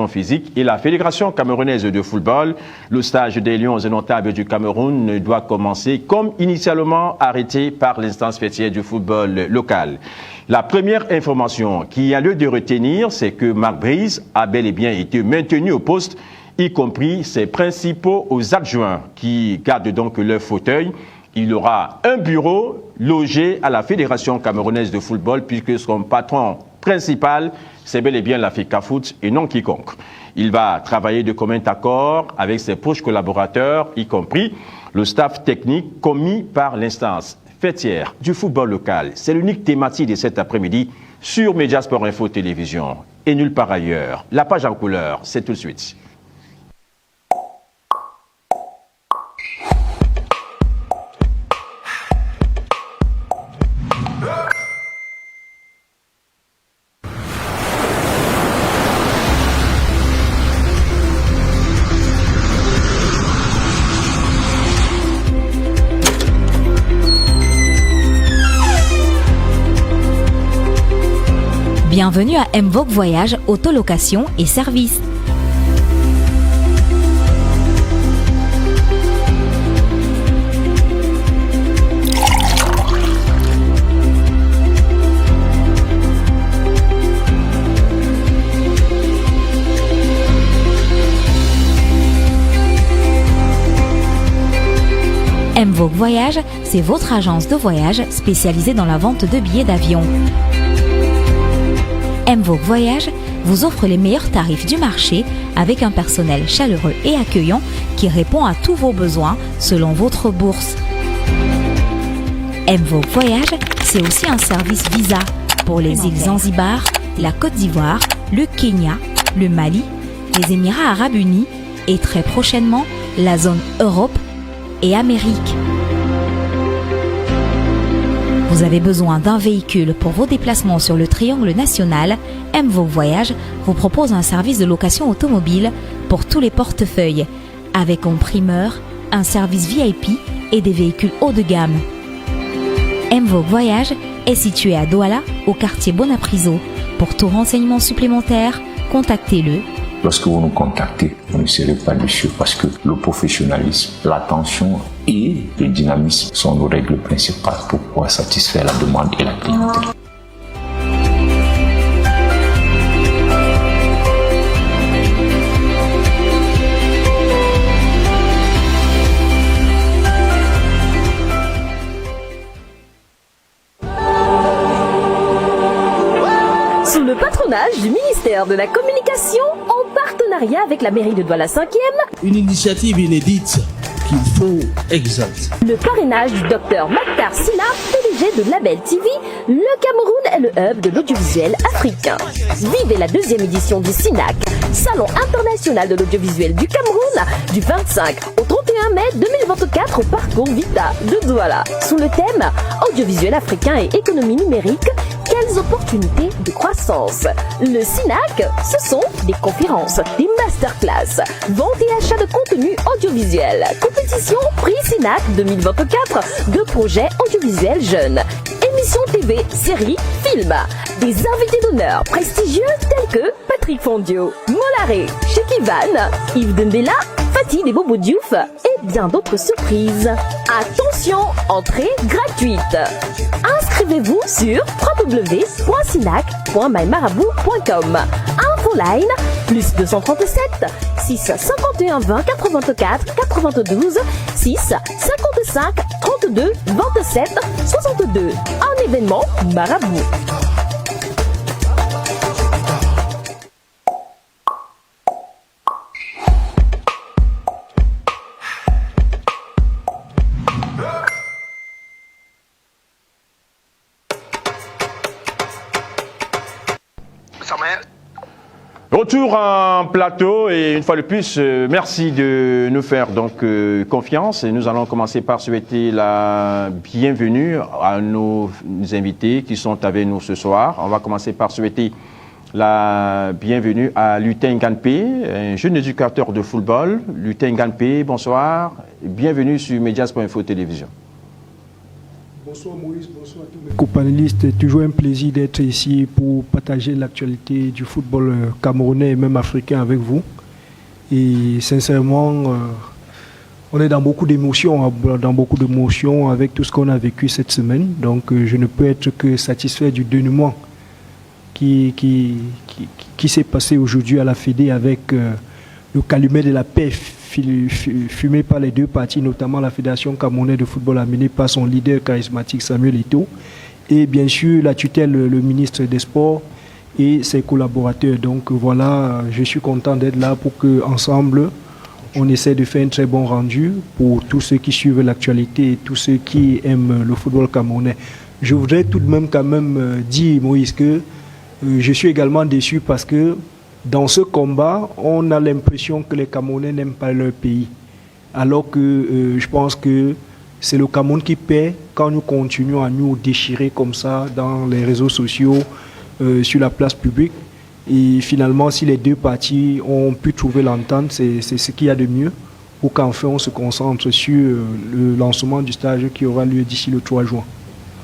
physique et la Fédération camerounaise de football. Le stage des Lions indomptables du Cameroun doit commencer comme initialement arrêté par l'instance fêtière du football local. La première information qui a lieu de retenir, c'est que Marc Brise a bel et bien été maintenu au poste, y compris ses principaux adjoints qui gardent donc leur fauteuil. Il aura un bureau logé à la Fédération camerounaise de football puisque son patron principal, c'est bel et bien la FECAFOOT et non quiconque. Il va travailler de commun accord avec ses proches collaborateurs, y compris le staff technique commis par l'instance fêtière du football local. C'est l'unique thématique de cet après-midi sur Mediasport Info Télévision et nulle part ailleurs. La page en couleur, c'est tout de suite. Bienvenue à Mvogue Voyage, autolocation et services. Mvogue Voyage, c'est votre agence de voyage spécialisée dans la vente de billets d'avion. Mvogue Voyage vous offre les meilleurs tarifs du marché avec un personnel chaleureux et accueillant qui répond à tous vos besoins selon votre bourse. Mvogue Voyage, c'est aussi un service visa pour les îles Zanzibar, la Côte d'Ivoire, le Kenya, le Mali, les Émirats Arabes Unis et très prochainement la zone Europe et Amérique. Vous avez besoin d'un véhicule pour vos déplacements sur le triangle national, Mvogue Voyage vous propose un service de location automobile pour tous les portefeuilles, avec en primeur un service VIP et des véhicules haut de gamme. Mvogue Voyage est situé à Douala, au quartier Bonapriso. Pour tout renseignement supplémentaire, contactez-le. Lorsque vous nous contactez, vous ne serez pas déçus parce que le professionnalisme, l'attention et le dynamisme sont nos règles principales pour pouvoir satisfaire la demande et la clientèle. Sous le patronage du ministère de la Communication, en partenariat avec la mairie de Douala 5e, une initiative inédite qu'il faut exalter. Le parrainage du docteur Maktar Sina, PDG de Label TV, le Cameroun est le hub de l'audiovisuel africain. Vivez la deuxième édition du SINAC, Salon international de l'audiovisuel du Cameroun, du 25 au 31 mai 2024 au parcours Vita de Douala. Sous le thème Audiovisuel africain et économie numérique, quelles opportunités de croissance. Le SINAC, ce sont des conférences, des masterclass, vente et achat de contenu audiovisuel, compétition Prix SINAC 2024 de projets audiovisuels jeunes, émissions TV, séries, films, des invités d'honneur prestigieux tels que Patrick Fondio, Molaré, Cheikh Ivan, Yves Dembella, Fatih et Bobo Diouf et bien d'autres surprises. Attention, entrée gratuite. Inscrivez-vous sur www.sinac.mymarabout.com. Infoline plus 237 651 20 84 92 6 55 32 27 62. Un événement Marabout. Retour en plateau et une fois de plus, merci de nous faire donc confiance et nous allons commencer par souhaiter la bienvenue à nos invités qui sont avec nous ce soir. On va commencer par souhaiter la bienvenue à Lutin Ganpé, un jeune éducateur de football. Lutin Ganpé, bonsoir, bienvenue sur Mediasport Info Télévision. Bonsoir Moïse, bonsoir à tous mes co-panélistes. Toujours un plaisir d'être ici pour partager l'actualité du football camerounais et même africain avec vous. Et sincèrement, on est dans beaucoup d'émotions avec tout ce qu'on a vécu cette semaine. Donc je ne peux être que satisfait du dénouement qui s'est passé aujourd'hui à la Fédé avec le calumet de la paix fumé par les deux parties, notamment la Fédération camerounaise de football amenée par son leader charismatique Samuel Eto'o et bien sûr la tutelle, le ministre des Sports et ses collaborateurs. Donc voilà, je suis content d'être là pour qu'ensemble on essaie de faire un très bon rendu pour tous ceux qui suivent l'actualité et tous ceux qui aiment le football camerounais. Je voudrais tout de même dire, Moïse, que je suis également déçu parce que dans ce combat, on a l'impression que les Camerounais n'aiment pas leur pays. Alors que je pense que c'est le Cameroun qui paie quand nous continuons à nous déchirer comme ça dans les réseaux sociaux, sur la place publique. Et finalement, si les deux parties ont pu trouver l'entente, c'est ce qu'il y a de mieux pour qu'enfin on se concentre sur le lancement du stage qui aura lieu d'ici le 3 juin.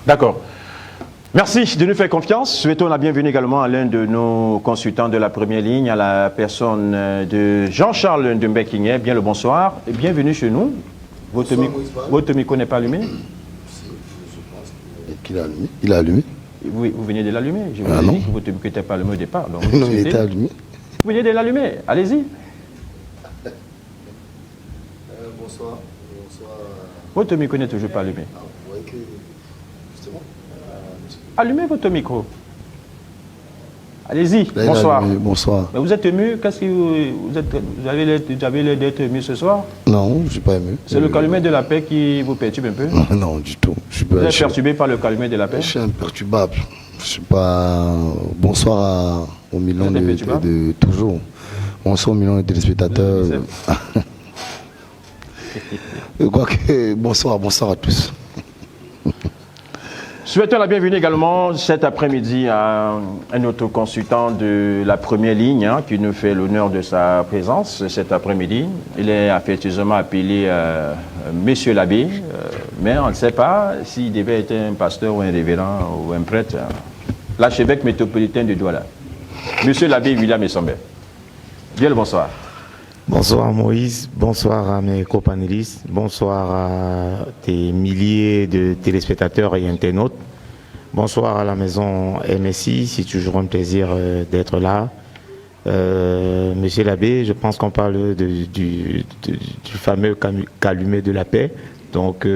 D'accord. Merci de nous faire confiance. Souhaitons la bienvenue également à l'un de nos consultants de la première ligne, à la personne de Jean-Charles Ndembe-Kingé. Bien le bonsoir et bienvenue chez nous. Votre micro n'est pas allumé? Qu'il a allumé. Il a allumé. Vous venez de l'allumer. Je vous ai dit que votre micro n'était pas allumé au départ. Donc non, il était allumé. Vous venez de l'allumer. Allez-y. Bonsoir. Votre micro n'est toujours pas allumé. Vous voyez que, justement... Allumez votre micro. Allez-y, bonsoir. Bonsoir. Mais vous êtes ému? Qu'est-ce que vous avez l'air d'être ému ce soir? Non, je ne suis pas ému. C'est le calumet de la paix qui vous perturbe un peu? Non, du tout. Vous êtes perturbé par le calumet de la paix? Je suis imperturbable. Je suis pas... Bonsoir aux millions de toujours. Bonsoir aux millions de téléspectateurs. Je crois que... Bonsoir à tous. Souhaitons la bienvenue également cet après-midi à un autre consultant de la première ligne qui nous fait l'honneur de sa présence cet après-midi. Il est affectueusement appelé Monsieur l'abbé, mais on ne sait pas s'il devait être un pasteur ou un révérend ou un prêtre. L'archevêque métropolitain de Douala. Monsieur l'abbé William Essambé. Bien le bonsoir. Bonsoir Moïse, bonsoir à mes copanélistes, bonsoir à tes milliers de téléspectateurs et internautes. Bonsoir à la maison MSI, c'est toujours un plaisir d'être là. Monsieur l'abbé, je pense qu'on parle du fameux calumet de la paix. Donc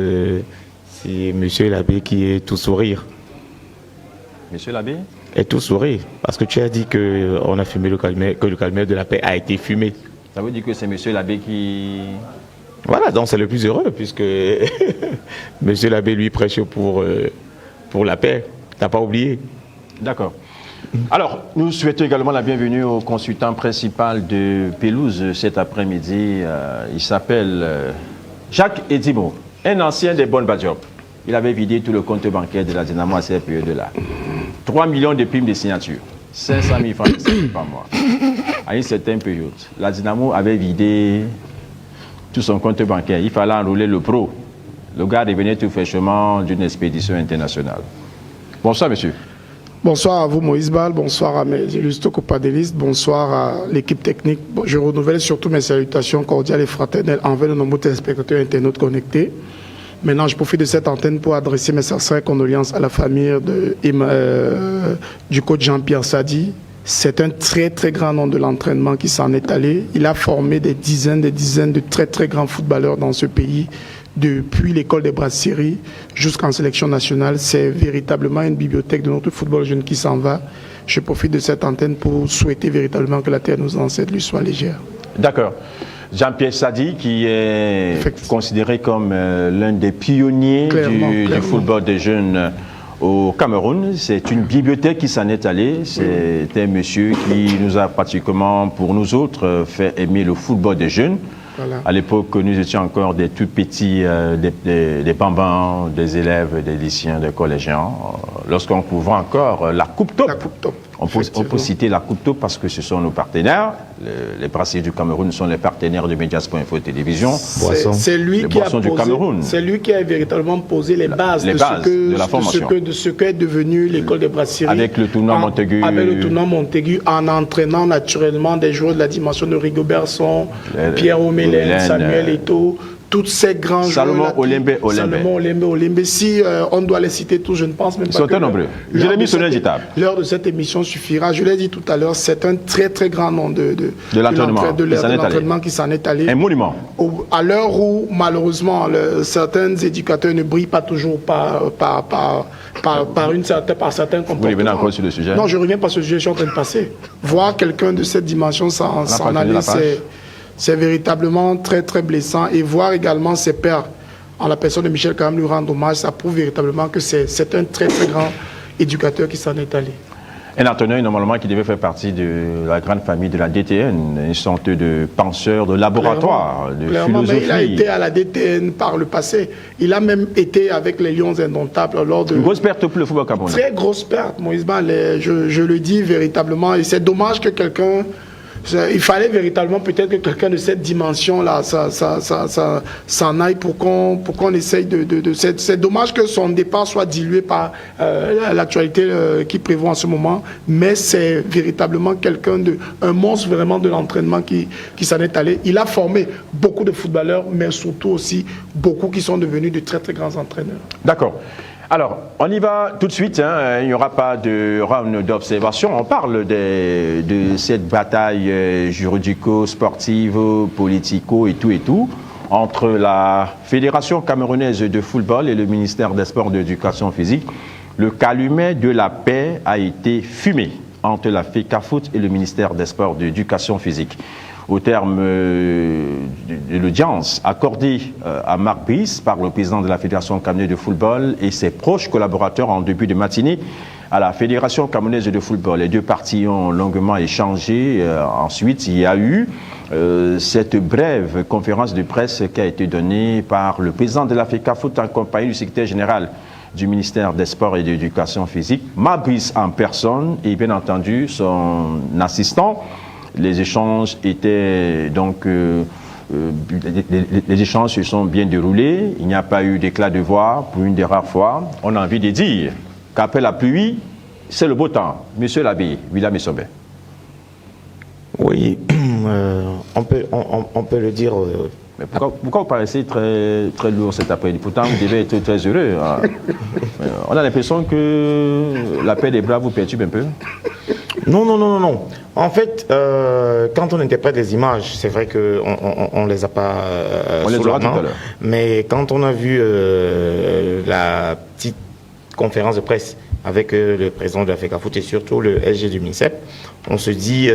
c'est monsieur l'abbé qui est tout sourire. Monsieur l'abbé est tout sourire, parce que tu as dit qu'on a fumé le calumet, que le calumet de la paix a été fumé. Ça veut dire que c'est monsieur l'abbé qui... Voilà, donc c'est le plus heureux, puisque monsieur l'abbé lui prêche pour la paix. T'as pas oublié? D'accord. Alors, nous souhaitons également la bienvenue au consultant principal de Pelouse cet après-midi. Il s'appelle Jacques Edimo, un ancien des bonnes Badjop. Il avait vidé tout le compte bancaire de la Dynamo à cette période-là. 3 millions de primes de signature, 500 000 francs par mois. À une certaine période, la Dynamo avait vidé tout son compte bancaire. Il fallait enrouler le pro. Le gars revenait tout fraîchement d'une expédition internationale. Bonsoir, monsieur. Bonsoir à vous, Moïse Bal. Bonsoir à mes illustres copanélistes. Bonsoir à l'équipe technique. Je renouvelle surtout mes salutations cordiales et fraternelles envers de nombreux téléspectateurs internautes connectés. Maintenant, je profite de cette antenne pour adresser mes sincères condoléances à la famille du coach Jean-Pierre Sadi. C'est un très très grand nom de l'entraînement qui s'en est allé. Il a formé des dizaines de très très grands footballeurs dans ce pays, depuis l'école des brasseries jusqu'en sélection nationale. C'est véritablement une bibliothèque de notre football jeune qui s'en va. Je profite de cette antenne pour souhaiter véritablement que la terre nos ancêtres lui soit légère. D'accord. Jean-Pierre Sadi, qui est considéré comme l'un des pionniers du football des jeunes au Cameroun. C'est une bibliothèque qui s'en est allée. C'est un monsieur qui nous a pratiquement, pour nous autres, fait aimer le football des jeunes. Voilà. À l'époque, nous étions encore des tout petits, des bambins, des élèves, des lycéens, des collégiens, lorsqu'on couvrait encore la Coupe Top. On peut citer la Coupe parce que ce sont nos partenaires. Les Brasseries du Cameroun sont les partenaires de Mediasport Télévision. C'est lui qui a véritablement posé les bases de ce qu'est devenu l'école des brasseries. Avec le tournoi Montaigu. Avec le tournoi Montaigu, en entraînant naturellement des joueurs de la dimension de Rigobert Son, Pierre Omelen, Samuel Eto'o. Toutes ces grands joueurs. Salomon Olembe. Si on doit les citer tous, je ne pense même pas. Ils sont très nombreux. Je l'ai mis sur l'invitable. L'heure de cette émission suffira. Je l'ai dit tout à l'heure, c'est un très très grand nom de l'entraînement qui s'en est allé. Un monument. À l'heure où, malheureusement, certains éducateurs ne brillent pas toujours par certains comportements. Vous revenez encore sur le sujet? Non, je ne reviens pas sur le sujet, je suis en train de passer. Voir quelqu'un de cette dimension s'en aller, c'est véritablement très très blessant, et voir également ses pairs en la personne de Michel Karam lui rendre hommage, ça prouve véritablement que c'est un très très grand éducateur qui s'en est allé. Un entraîneur normalement qui devait faire partie de la grande famille de la DTN, une sorte de penseur, de laboratoire, de philosophie. Mais il a été à la DTN par le passé. Il a même été avec les Lions Indomptables lors de... Une grosse perte pour le football camerounais. Très grosse perte, Moïse Bal, je le dis véritablement, et c'est dommage que quelqu'un... Il fallait véritablement peut-être que quelqu'un de cette dimension-là s'en aille pour qu'on essaye c'est dommage que son départ soit dilué par l'actualité qui prévaut en ce moment, mais c'est véritablement un monstre vraiment de l'entraînement qui s'en est allé. Il a formé beaucoup de footballeurs, mais surtout aussi beaucoup qui sont devenus de très très grands entraîneurs. D'accord. Alors, on y va tout de suite, il n'y aura pas de round d'observation. On parle de cette bataille juridico-sportive, politico et tout, entre la Fédération camerounaise de football et le ministère des Sports et de l'Éducation physique. Le calumet de la paix a été fumé entre la FECAFOOT et le ministère des Sports et de l'Éducation physique. Au terme de l'audience accordée à Marc Brice par le président de la Fédération camerounaise de football et ses proches collaborateurs en début de matinée à la Fédération camerounaise de football. Les deux parties ont longuement échangé. Ensuite, il y a eu cette brève conférence de presse qui a été donnée par le président de la FECAFOOT en compagnie du secrétaire général du ministère des Sports et de l'Éducation physique, Marc Brice en personne et bien entendu son assistant. Les échanges étaient donc les échanges se sont bien déroulés. Il n'y a pas eu d'éclat de voix pour une des rares fois. On a envie de dire qu'après la pluie, c'est le beau temps. Monsieur l'abbé, William Essobé. Oui, on peut le dire. Mais pourquoi vous paraissez très, très lourd cet après-midi? Pourtant, vous devez être très heureux. On a l'impression que la paix des bras vous perturbe un peu. Non. En fait, quand on interprète des images, c'est vrai qu'on ne les a pas on les aura tout à l'heure. Mais quand on a vu la petite conférence de presse avec le président de la FECAFOOT et surtout le SG du MINSEP, on se dit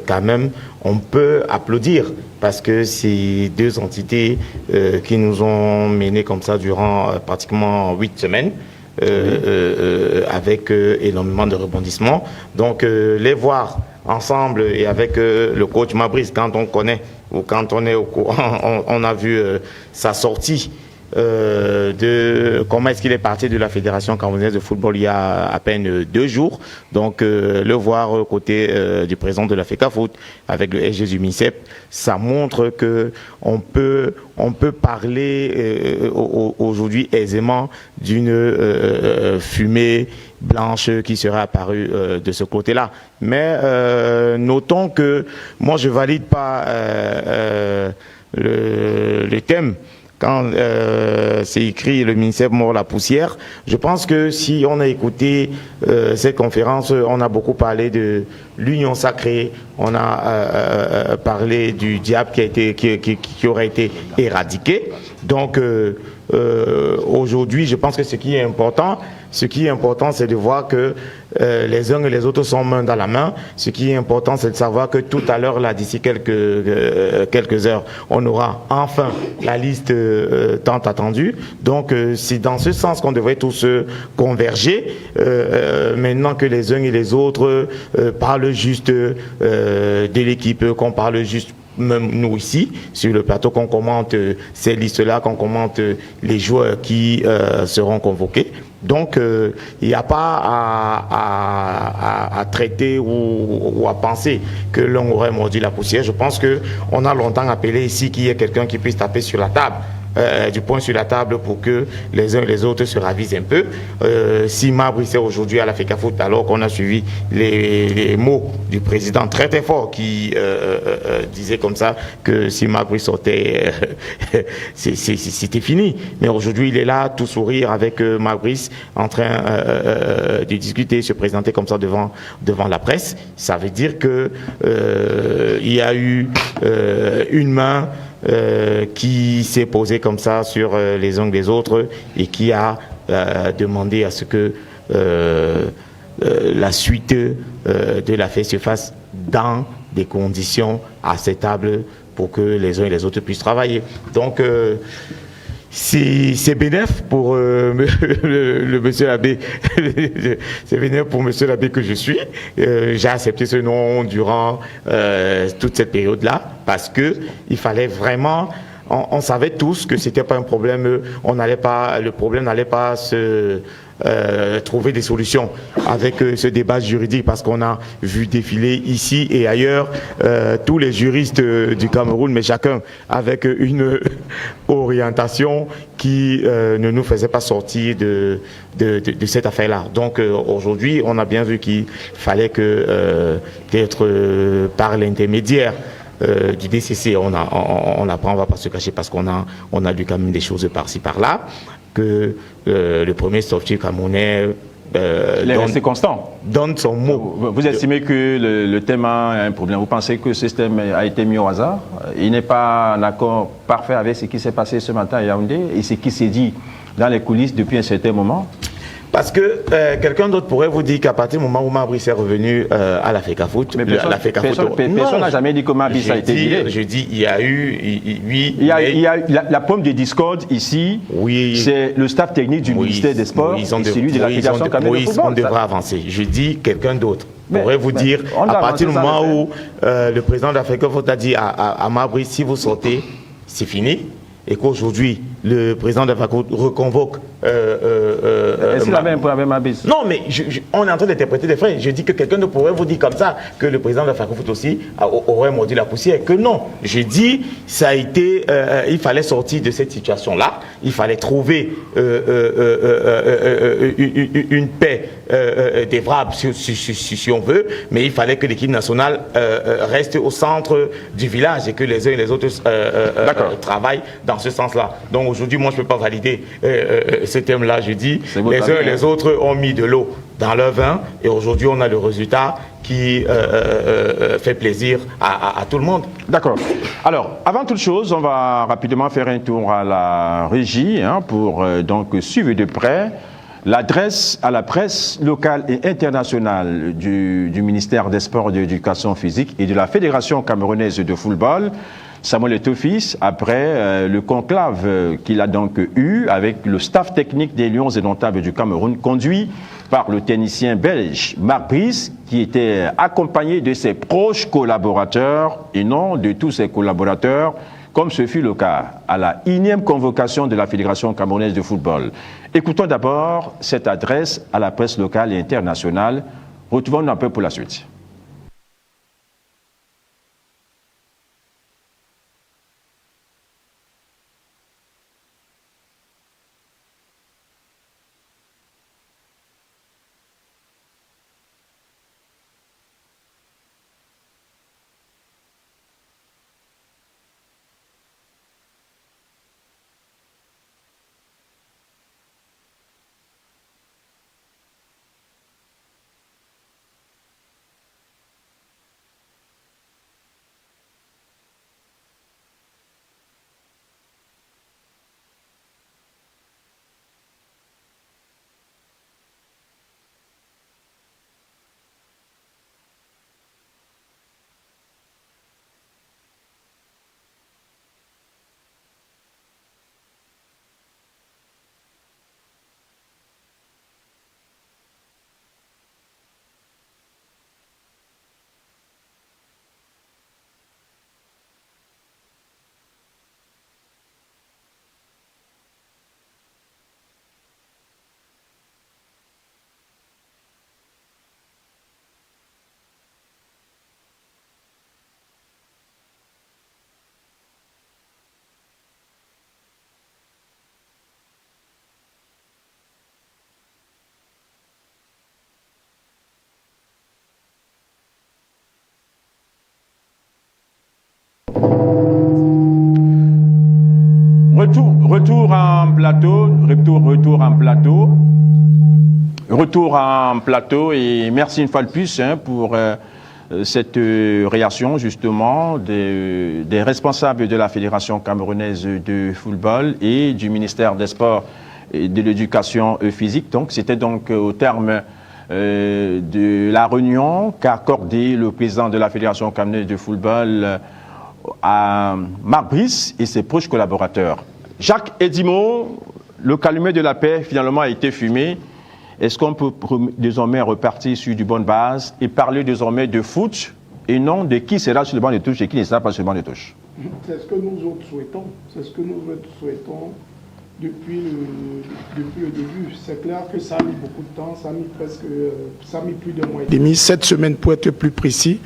quand même, on peut applaudir parce que c'est deux entités qui nous ont menés comme ça durant pratiquement 8 semaines. Avec énormément de rebondissements. Donc les voir ensemble et avec le coach Mabrice, quand on connaît ou quand on est au courant, on a vu sa sortie de comment est-ce qu'il est parti de la Fédération camerounaise de football il y a à peine 2 jours. Donc le voir aux côtés du président de la FECAFOOT avec le SG du MINSEP, ça montre que on peut parler aujourd'hui aisément d'une fumée blanche qui serait apparue de ce côté-là. Mais notons que moi je valide pas le thème. Quand c'est écrit le ministère mord la poussière, je pense que si on a écouté cette conférence, on a beaucoup parlé de l'union sacrée, on a parlé du diable qui aurait été éradiqué. Donc aujourd'hui, je pense que ce qui est important, c'est de voir que les uns et les autres sont main dans la main. Ce qui est important, c'est de savoir que tout à l'heure, là, d'ici quelques heures, on aura enfin la liste tant attendue. Donc, c'est dans ce sens qu'on devrait tous converger. Maintenant que les uns et les autres parlent juste de l'équipe, qu'on parle juste même nous ici, sur le plateau, qu'on commente ces listes-là, qu'on commente les joueurs qui seront convoqués. Donc, il n'y a pas à traiter ou à penser que l'on aurait mordu la poussière. Je pense qu'on a longtemps appelé ici qu'il y ait quelqu'un qui puisse taper sur la table. Du poing sur la table pour que les uns et les autres se ravisent un peu. Si Brice est aujourd'hui à la FECAFOOT, alors qu'on a suivi les mots du président très très fort qui disait comme ça que si Brice sortait, c'était fini. Mais aujourd'hui, il est là, tout sourire avec Brice, en train de discuter, se présenter comme ça devant la presse. Ça veut dire que il y a eu une main qui s'est posé comme ça sur les ongles des autres et qui a demandé à ce que la suite de la fête se fasse dans des conditions acceptables pour que les uns et les autres puissent travailler. Donc, c'est bénéf pour le monsieur l'abbé. C'est bénéf pour monsieur l'abbé que je suis. J'ai accepté ce nom durant toute cette période-là parce que il fallait vraiment. On savait tous que c'était pas un problème. Le problème n'allait pas se trouver des solutions avec ce débat juridique parce qu'on a vu défiler ici et ailleurs tous les juristes du Cameroun, mais chacun avec une orientation qui ne nous faisait pas sortir de cette affaire-là. Donc aujourd'hui, on a bien vu qu'il fallait que peut-être par l'intermédiaire du DCC, on apprend, on va pas se cacher parce qu'on a lu quand même des choses par-ci par-là, que le premier sorti camerounais c'est constant. Donne son mot. Vous estimez que le thème a un problème? Vous pensez que ce thème a été mis au hasard? Il n'est pas en accord parfait avec ce qui s'est passé ce matin à Yaoundé et ce qui s'est dit dans les coulisses depuis un certain moment? Parce que quelqu'un d'autre pourrait vous dire qu'à partir du moment où Brice est revenu à la FECAFOOT, personne n'a jamais dit que Brice a été viré. Je dis, il y a eu, oui. Il y a la pomme de discorde ici, oui, c'est le staff technique du ministère des Sports et celui de la Fédération camerounaise de football. On devrait avancer. Je dis, quelqu'un d'autre pourrait vous dire, à partir du moment où le président de la FECAFOOT a dit à Brice, si vous sortez, c'est fini. Et qu'aujourd'hui, le président de la FECAFOOT reconvoque. Est-ce qu'il avait un problème avec Brice? Non, mais on est en train d'interpréter des faits. Je dis que quelqu'un ne pourrait vous dire comme ça que le président de la FECAFOOT aussi aurait mordu la poussière. Que non. Je dis, ça a été. Il fallait sortir de cette situation-là. Il fallait trouver une paix dévrable, si on veut. Mais il fallait que l'équipe nationale reste au centre du village et que les uns et les autres travaillent dans ce sens-là. Donc aujourd'hui, moi, je ne peux pas valider ce thème-là. Je dis, les uns et les autres ont mis de l'eau dans leur vin et aujourd'hui, on a le résultat qui fait plaisir à tout le monde. D'accord. Alors, avant toute chose, on va rapidement faire un tour à la régie pour donc suivre de près l'adresse à la presse locale et internationale du ministère des Sports et de l'Éducation physique et de la Fédération camerounaise de football, Samuel Eto'o-Fils, après le conclave qu'il a donc eu avec le staff technique des Lions indomptables du Cameroun, conduit par le technicien belge Marc Brice, qui était accompagné de ses proches collaborateurs et non de tous ses collaborateurs, comme ce fut le cas à la 1e convocation de la Fédération camerounaise de football. Écoutons d'abord cette adresse à la presse locale et internationale. Retrouvons-nous un peu pour la suite. Retour en plateau et merci une fois de plus pour cette réaction justement des responsables de la Fédération camerounaise de football et du ministère des Sports et de l'Éducation physique. Donc c'était donc au terme de la réunion qu'a accordé le président de la Fédération camerounaise de football à Marc Brice et ses proches collaborateurs. Jacques Edimo, le calumet de la paix finalement a été fumé. Est-ce qu'on peut désormais repartir sur de bonnes bases et parler désormais de foot et non de qui sera sur le banc de touche et qui ne sera pas sur le banc de touche? C'est ce que nous autres souhaitons. C'est ce que nous autres souhaitons depuis le début. C'est clair que ça a mis beaucoup de temps, ça a mis plus d'un mois et demi, 7 semaines pour être plus précis.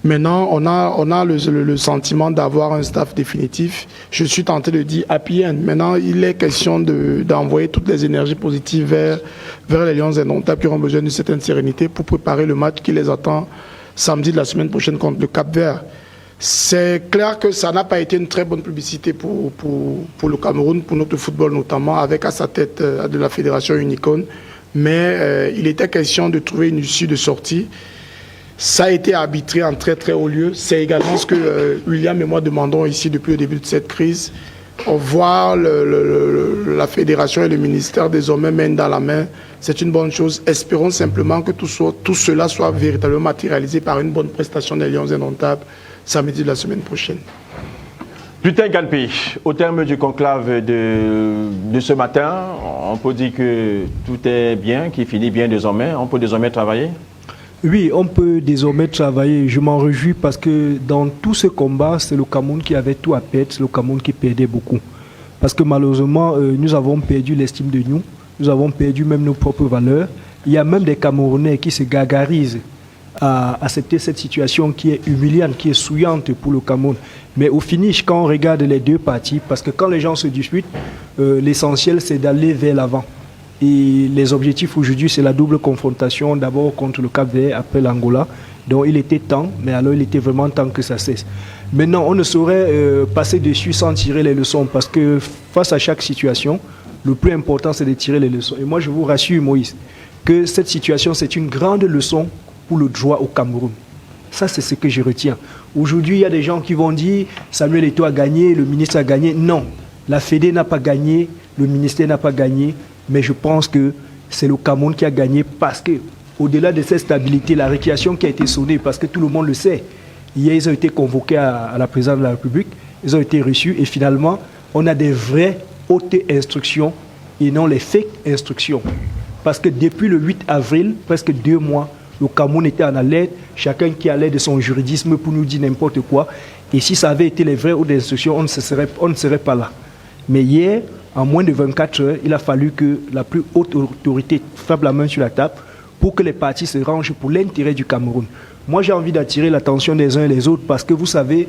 Maintenant, on a le sentiment d'avoir un staff définitif. Je suis tenté de dire happy end. Maintenant, il est question d'envoyer toutes les énergies positives vers les Lions indomptables qui auront besoin d'une certaine sérénité pour préparer le match qui les attend samedi de la semaine prochaine contre le Cap-Vert. C'est clair que ça n'a pas été une très bonne publicité pour le Cameroun, pour notre football notamment, avec à sa tête de la Fédération Unicon. Mais il était question de trouver une issue de sortie. Ça a été arbitré en très très haut lieu. C'est également ce que William et moi demandons ici depuis le début de cette crise. Voir la fédération et le ministère désormais main dans la main, c'est une bonne chose. Espérons simplement que tout cela soit véritablement matérialisé par une bonne prestation des Lions indomptables samedi de la semaine prochaine. Lutin Galpé, au terme du conclave de ce matin, on peut dire que tout est bien, qu'il finit bien désormais. On peut désormais travailler? Oui, on peut désormais travailler. Je m'en réjouis parce que dans tout ce combat, c'est le Cameroun qui avait tout à perdre, c'est le Cameroun qui perdait beaucoup. Parce que malheureusement, nous avons perdu l'estime de nous, nous avons perdu même nos propres valeurs. Il y a même des Camerounais qui se gargarisent à accepter cette situation qui est humiliante, qui est souillante pour le Cameroun. Mais au finish, quand on regarde les deux parties, parce que quand les gens se disputent, l'essentiel c'est d'aller vers l'avant. Et les objectifs aujourd'hui, c'est la double confrontation, d'abord contre le Cap-Vert, après l'Angola. Donc il était temps, mais alors il était vraiment temps que ça cesse. Maintenant, on ne saurait passer dessus sans tirer les leçons, parce que face à chaque situation, le plus important, c'est de tirer les leçons. Et moi, je vous rassure, Moïse, que cette situation, c'est une grande leçon pour le droit au Cameroun. Ça, c'est ce que je retiens. Aujourd'hui, il y a des gens qui vont dire Samuel Eto'o a gagné, le ministre a gagné. Non, la Fédé n'a pas gagné, le ministère n'a pas gagné. Mais je pense que c'est le Cameroun qui a gagné parce que, au-delà de cette stabilité, la récréation qui a été sonnée, parce que tout le monde le sait, hier ils ont été convoqués à la présidence de la République, ils ont été reçus et finalement, on a des vraies hautes instructions et non les fake instructions. Parce que depuis le 8 avril, presque 2 mois, le Cameroun était en alerte, chacun qui allait de son juridisme pour nous dire n'importe quoi. Et si ça avait été les vraies hautes instructions, on ne serait pas là. Mais hier, en moins de 24 heures, il a fallu que la plus haute autorité frappe la main sur la table pour que les partis se rangent pour l'intérêt du Cameroun. Moi, j'ai envie d'attirer l'attention des uns et des autres parce que vous savez,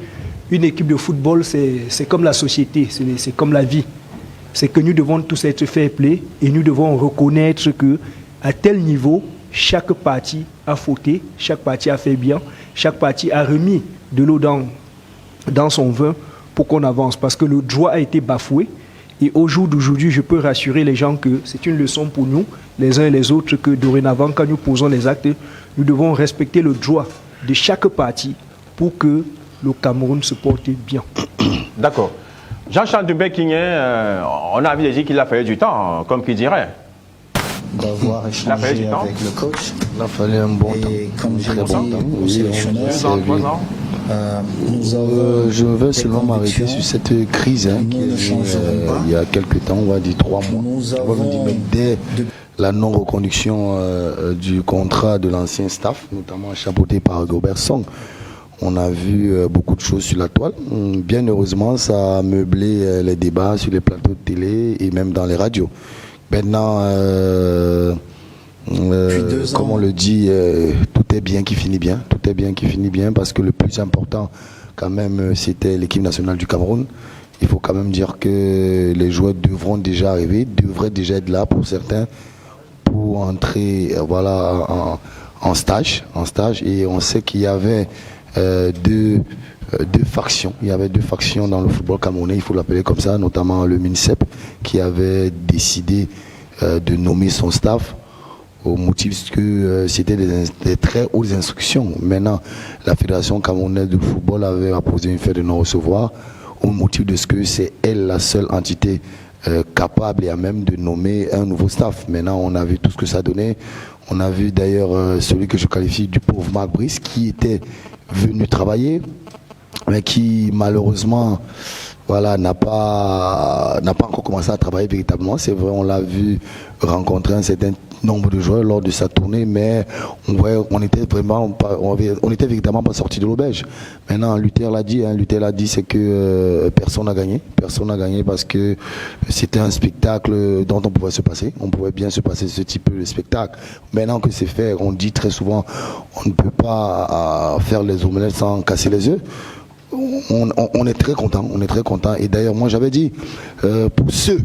une équipe de football, c'est comme la société, c'est comme la vie. C'est que nous devons tous être fair play et nous devons reconnaître qu'à tel niveau, chaque parti a fauté, chaque parti a fait bien, chaque parti a remis de l'eau dans son vin pour qu'on avance parce que le droit a été bafoué. Et au jour d'aujourd'hui, je peux rassurer les gens que c'est une leçon pour nous, les uns et les autres, que dorénavant, quand nous posons les actes, nous devons respecter le droit de chaque parti pour que le Cameroun se porte bien. D'accord. Jean-Charles Dubé-Kingé, on a envie de dire qu'il a fallu du temps, comme qui dirait. D'avoir échangé avec le coach. Il a fallu un bon temps. Et comme j'ai dit au sélectionneur, je veux seulement m'arrêter sur cette crise qui est il y a quelques temps, on va dire 3 mois. Dès la non-reconduction du contrat de l'ancien staff, notamment chapeauté par Gobert Song, on a vu beaucoup de choses sur la toile. Bien heureusement, ça a meublé les débats sur les plateaux de télé et même dans les radios. Maintenant, comme on le dit, tout est bien qui finit bien. Tout est bien qui finit bien parce que le plus important, quand même, c'était l'équipe nationale du Cameroun. Il faut quand même dire que les joueurs devront déjà arriver, devraient déjà être là pour certains, pour entrer en stage. Et on sait qu'il y avait deux factions. Il y avait deux factions dans le football camerounais, il faut l'appeler comme ça, notamment le MINSEP qui avait décidé de nommer son staff au motif que c'était des très hautes instructions. Maintenant, la Fédération camerounaise de football avait apposé une fête de non-recevoir au motif de ce que c'est elle la seule entité capable et à même de nommer un nouveau staff. Maintenant, on a vu tout ce que ça donnait. On a vu d'ailleurs celui que je qualifie du pauvre Marc Brice qui était venu travailler, mais qui malheureusement n'a pas encore commencé à travailler véritablement. C'est vrai, on l'a vu rencontrer un certain nombre de joueurs lors de sa tournée, mais on était véritablement pas sorti de l'auberge. Maintenant, Luther l'a dit, c'est que personne n'a gagné. Personne n'a gagné parce que c'était un spectacle dont on pouvait se passer. On pouvait bien se passer ce type de spectacle. Maintenant que c'est fait, on dit très souvent, on ne peut pas faire les omelettes sans casser les œufs. On est très content, et d'ailleurs moi j'avais dit pour ceux,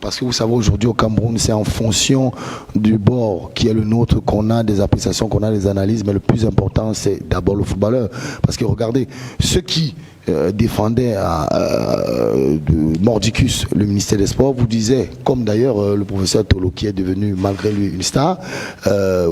parce que vous savez aujourd'hui au Cameroun c'est en fonction du bord qui est le nôtre qu'on a des appréciations, qu'on a des analyses, mais le plus important c'est d'abord le footballeur, parce que regardez, ceux qui défendait de Mordicus, le ministère des Sports, vous disait, comme d'ailleurs le professeur Tolo qui est devenu malgré lui une star,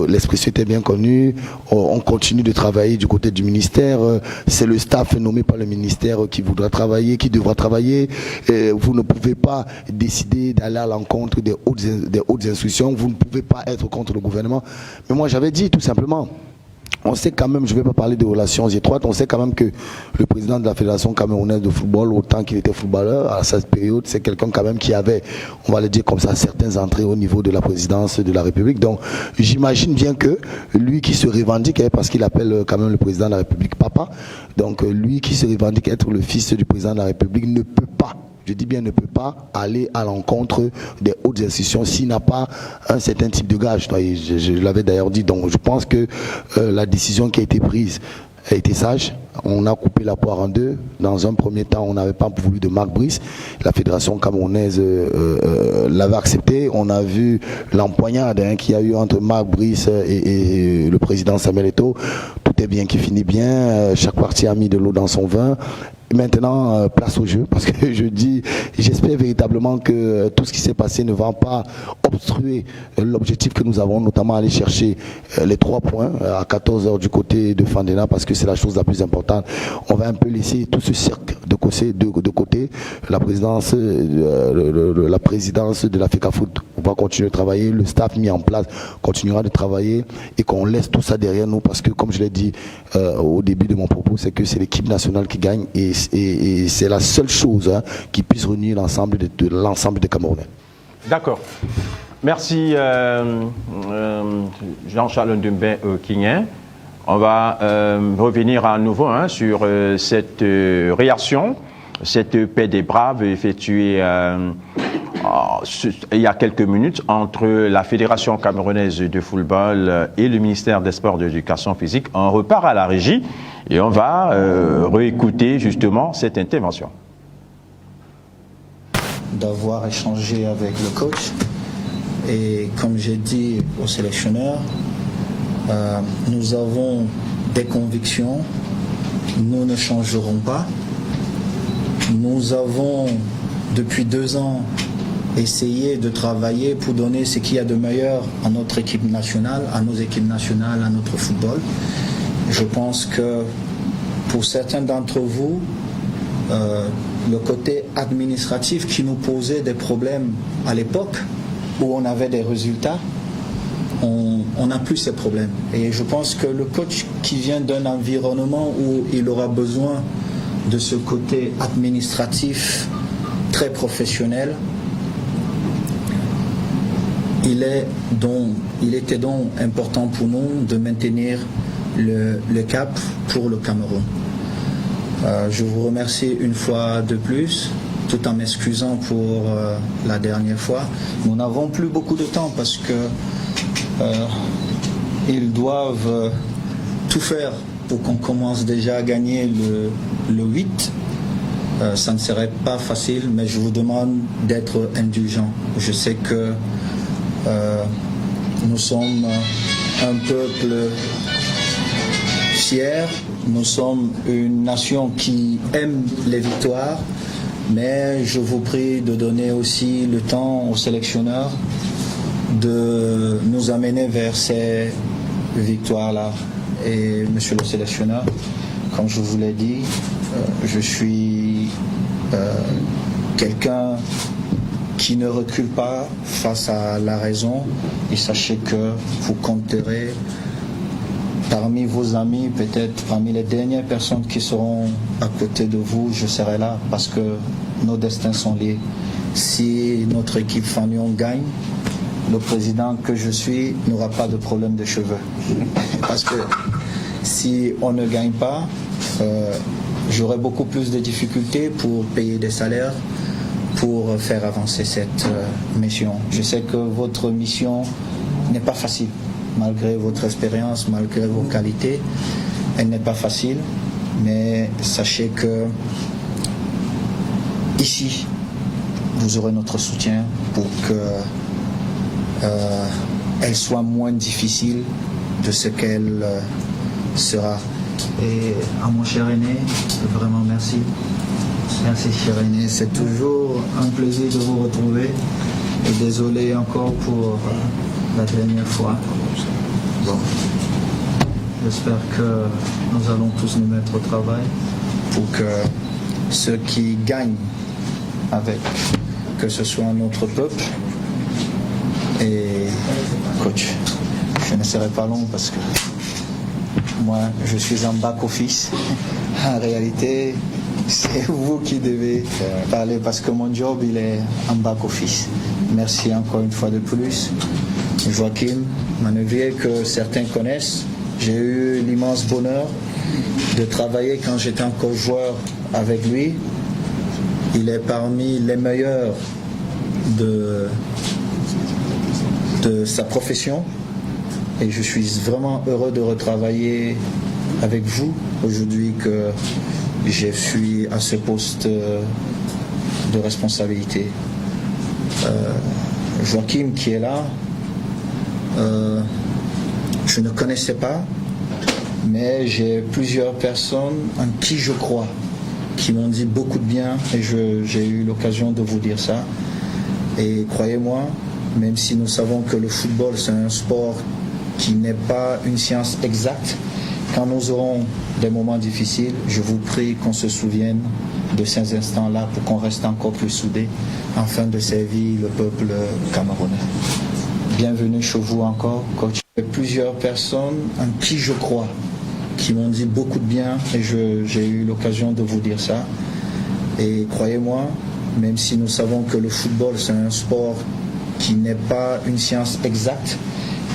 l'expression était bien connue, on continue de travailler du côté du ministère, c'est le staff nommé par le ministère qui voudra travailler, qui devra travailler, vous ne pouvez pas décider d'aller à l'encontre des hautes instructions, vous ne pouvez pas être contre le gouvernement. Mais moi j'avais dit tout simplement, on sait quand même, je ne vais pas parler de relations étroites, on sait quand même que le président de la Fédération camerounaise de football, autant qu'il était footballeur, à cette période, c'est quelqu'un quand même qui avait, on va le dire comme ça, certaines entrées au niveau de la présidence de la République. Donc j'imagine bien que lui qui se revendique, parce qu'il appelle quand même le président de la République papa, donc lui qui se revendique être le fils du président de la République ne peut pas, je dis bien ne peut pas aller à l'encontre des hautes institutions s'il n'a pas un certain type de gage. Je l'avais d'ailleurs dit, donc je pense que la décision qui a été prise a été sage. On a coupé la poire en deux. Dans un premier temps, on n'avait pas voulu de Marc Brice. La fédération camerounaise l'avait accepté. On a vu l'empoignade qu'il y a eu entre Marc Brice et le président Samuel Eto'o. Tout est bien qui finit bien. Chaque partie a mis de l'eau dans son vin. Maintenant, place au jeu, parce que j'espère véritablement que tout ce qui s'est passé ne va pas obstruer l'objectif que nous avons, notamment aller chercher les 3 points à 14h du côté de Fandena, parce que c'est la chose la plus importante. On va un peu laisser tout ce cercle de côté. La présidence de la FECAFOOT va continuer de travailler, le staff mis en place continuera de travailler, et qu'on laisse tout ça derrière nous, parce que comme je l'ai dit au début de mon propos, c'est que c'est l'équipe nationale qui gagne, et c'est la seule chose qui puisse réunir l'ensemble des Camerounais. D'accord. Merci Jean-Charles Ndumbé Kingin. On va revenir à nouveau sur cette réaction, cette paix des braves effectuée il y a quelques minutes entre la Fédération camerounaise de football et le ministère des Sports et de l'Éducation physique. On repart à la régie et on va réécouter justement cette intervention. D'avoir échangé avec le coach, et comme j'ai dit au sélectionneur, nous avons des convictions, nous ne changerons pas. Nous avons depuis 2 ans essayé de travailler pour donner ce qu'il y a de meilleur à notre équipe nationale, à nos équipes nationales, à notre football. Je pense que pour certains d'entre vous, le côté administratif qui nous posait des problèmes à l'époque, où on avait des résultats, on n'a plus ces problèmes. Et je pense que le coach qui vient d'un environnement où il aura besoin de ce côté administratif très professionnel, il était donc important pour nous de maintenir le cap pour le Cameroun. Je vous remercie une fois de plus, tout en m'excusant pour la dernière fois. Nous n'avons plus beaucoup de temps parce que ils doivent tout faire pour qu'on commence déjà à gagner le 8. Ça ne serait pas facile, mais je vous demande d'être indulgent. Je sais que nous sommes un peuple fier nous sommes une nation qui aime les victoires, mais je vous prie de donner aussi le temps aux sélectionneurs de nous amener vers ces victoires-là. Et monsieur le sélectionneur, comme je vous l'ai dit, je suis quelqu'un qui ne recule pas face à la raison, et sachez que vous compterez parmi vos amis, peut-être parmi les dernières personnes qui seront à côté de vous, je serai là parce que nos destins sont liés. Si notre équipe Fanion gagne, le président que je suis n'aura pas de problème de cheveux. Parce que si on ne gagne pas, j'aurai beaucoup plus de difficultés pour payer des salaires, pour faire avancer cette mission. Je sais que votre mission n'est pas facile. Malgré votre expérience, malgré vos qualités, elle n'est pas facile, mais sachez que ici, vous aurez notre soutien pour qu'elle soit moins difficile de ce qu'elle sera. Et à mon cher aîné, vraiment merci. Merci cher aîné, c'est toujours un plaisir de vous retrouver. Et désolé encore pour la dernière fois. Bon. J'espère que nous allons tous nous mettre au travail pour que ceux qui gagnent avec, que ce soit notre peuple, et coach, je ne serai pas long parce que moi je suis en back office. En réalité, c'est vous qui devez parler parce que mon job il est en back office. Merci encore une fois de plus. Joachim Manœuvrier, que certains connaissent. J'ai eu l'immense bonheur de travailler quand j'étais encore joueur avec lui. Il est parmi les meilleurs de sa profession et je suis vraiment heureux de retravailler avec vous aujourd'hui que je suis à ce poste de responsabilité. Joachim qui est là, je ne connaissais pas, mais j'ai plusieurs personnes en qui je crois, qui m'ont dit beaucoup de bien et j'ai eu l'occasion de vous dire ça. Et croyez-moi, même si nous savons que le football c'est un sport qui n'est pas une science exacte, quand nous aurons des moments difficiles, je vous prie qu'on se souvienne de ces instants-là pour qu'on reste encore plus soudés afin de servir le peuple camerounais. Bienvenue chez vous encore, coach. Plusieurs personnes en qui je crois, qui m'ont dit beaucoup de bien et j'ai eu l'occasion de vous dire ça. Et croyez-moi, même si nous savons que le football c'est un sport qui n'est pas une science exacte,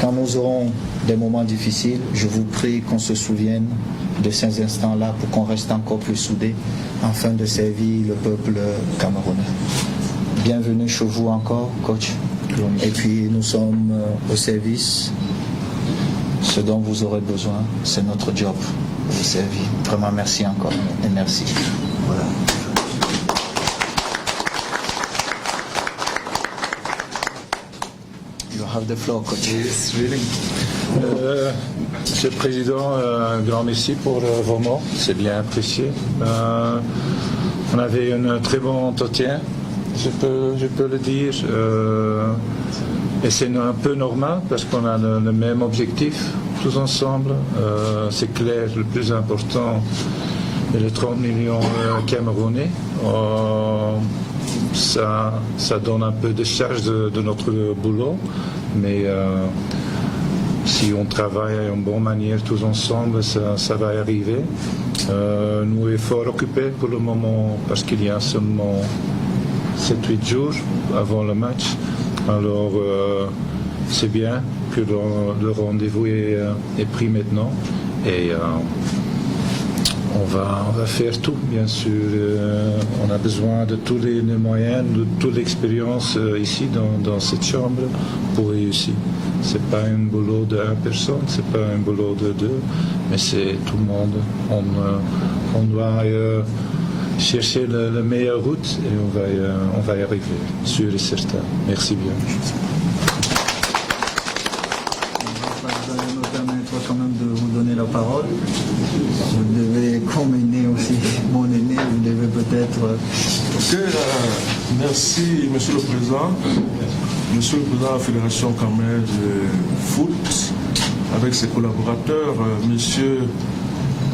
quand nous aurons des moments difficiles, je vous prie qu'on se souvienne de ces instants-là pour qu'on reste encore plus soudés afin de servir le peuple camerounais. Bienvenue chez vous encore, coach. Et puis nous sommes au service. Ce dont vous aurez besoin, c'est notre job de vous servir. Vraiment merci encore et merci. Voilà. You have the floor, coach. Yes, really. Monsieur le Président, un grand merci pour vos mots, c'est bien apprécié. On avait un très bon entretien, je peux le dire. Et c'est un peu normal parce qu'on a le même objectif tous ensemble. C'est clair, le plus important est les 30 millions camerounais. Ça donne un peu de charge de notre boulot, mais si on travaille en bonne manière tous ensemble, ça va arriver. Nous sommes fort occupés pour le moment parce qu'il y a seulement 7-8 jours avant le match. Alors c'est bien que le rendez-vous est pris maintenant et on va faire tout, bien sûr. On a besoin de tous les moyens, de toute l'expérience ici dans cette chambre pour réussir. C'est pas un boulot d'une personne, c'est pas un boulot de deux, mais c'est tout le monde. On doit chercher la meilleure route et on va y arriver, sûr et certain. Merci bien. On va me permettre quand même de vous donner la parole. Merci, Monsieur le Président. Monsieur le Président de la Fédération camerounaise de foot, avec ses collaborateurs, Monsieur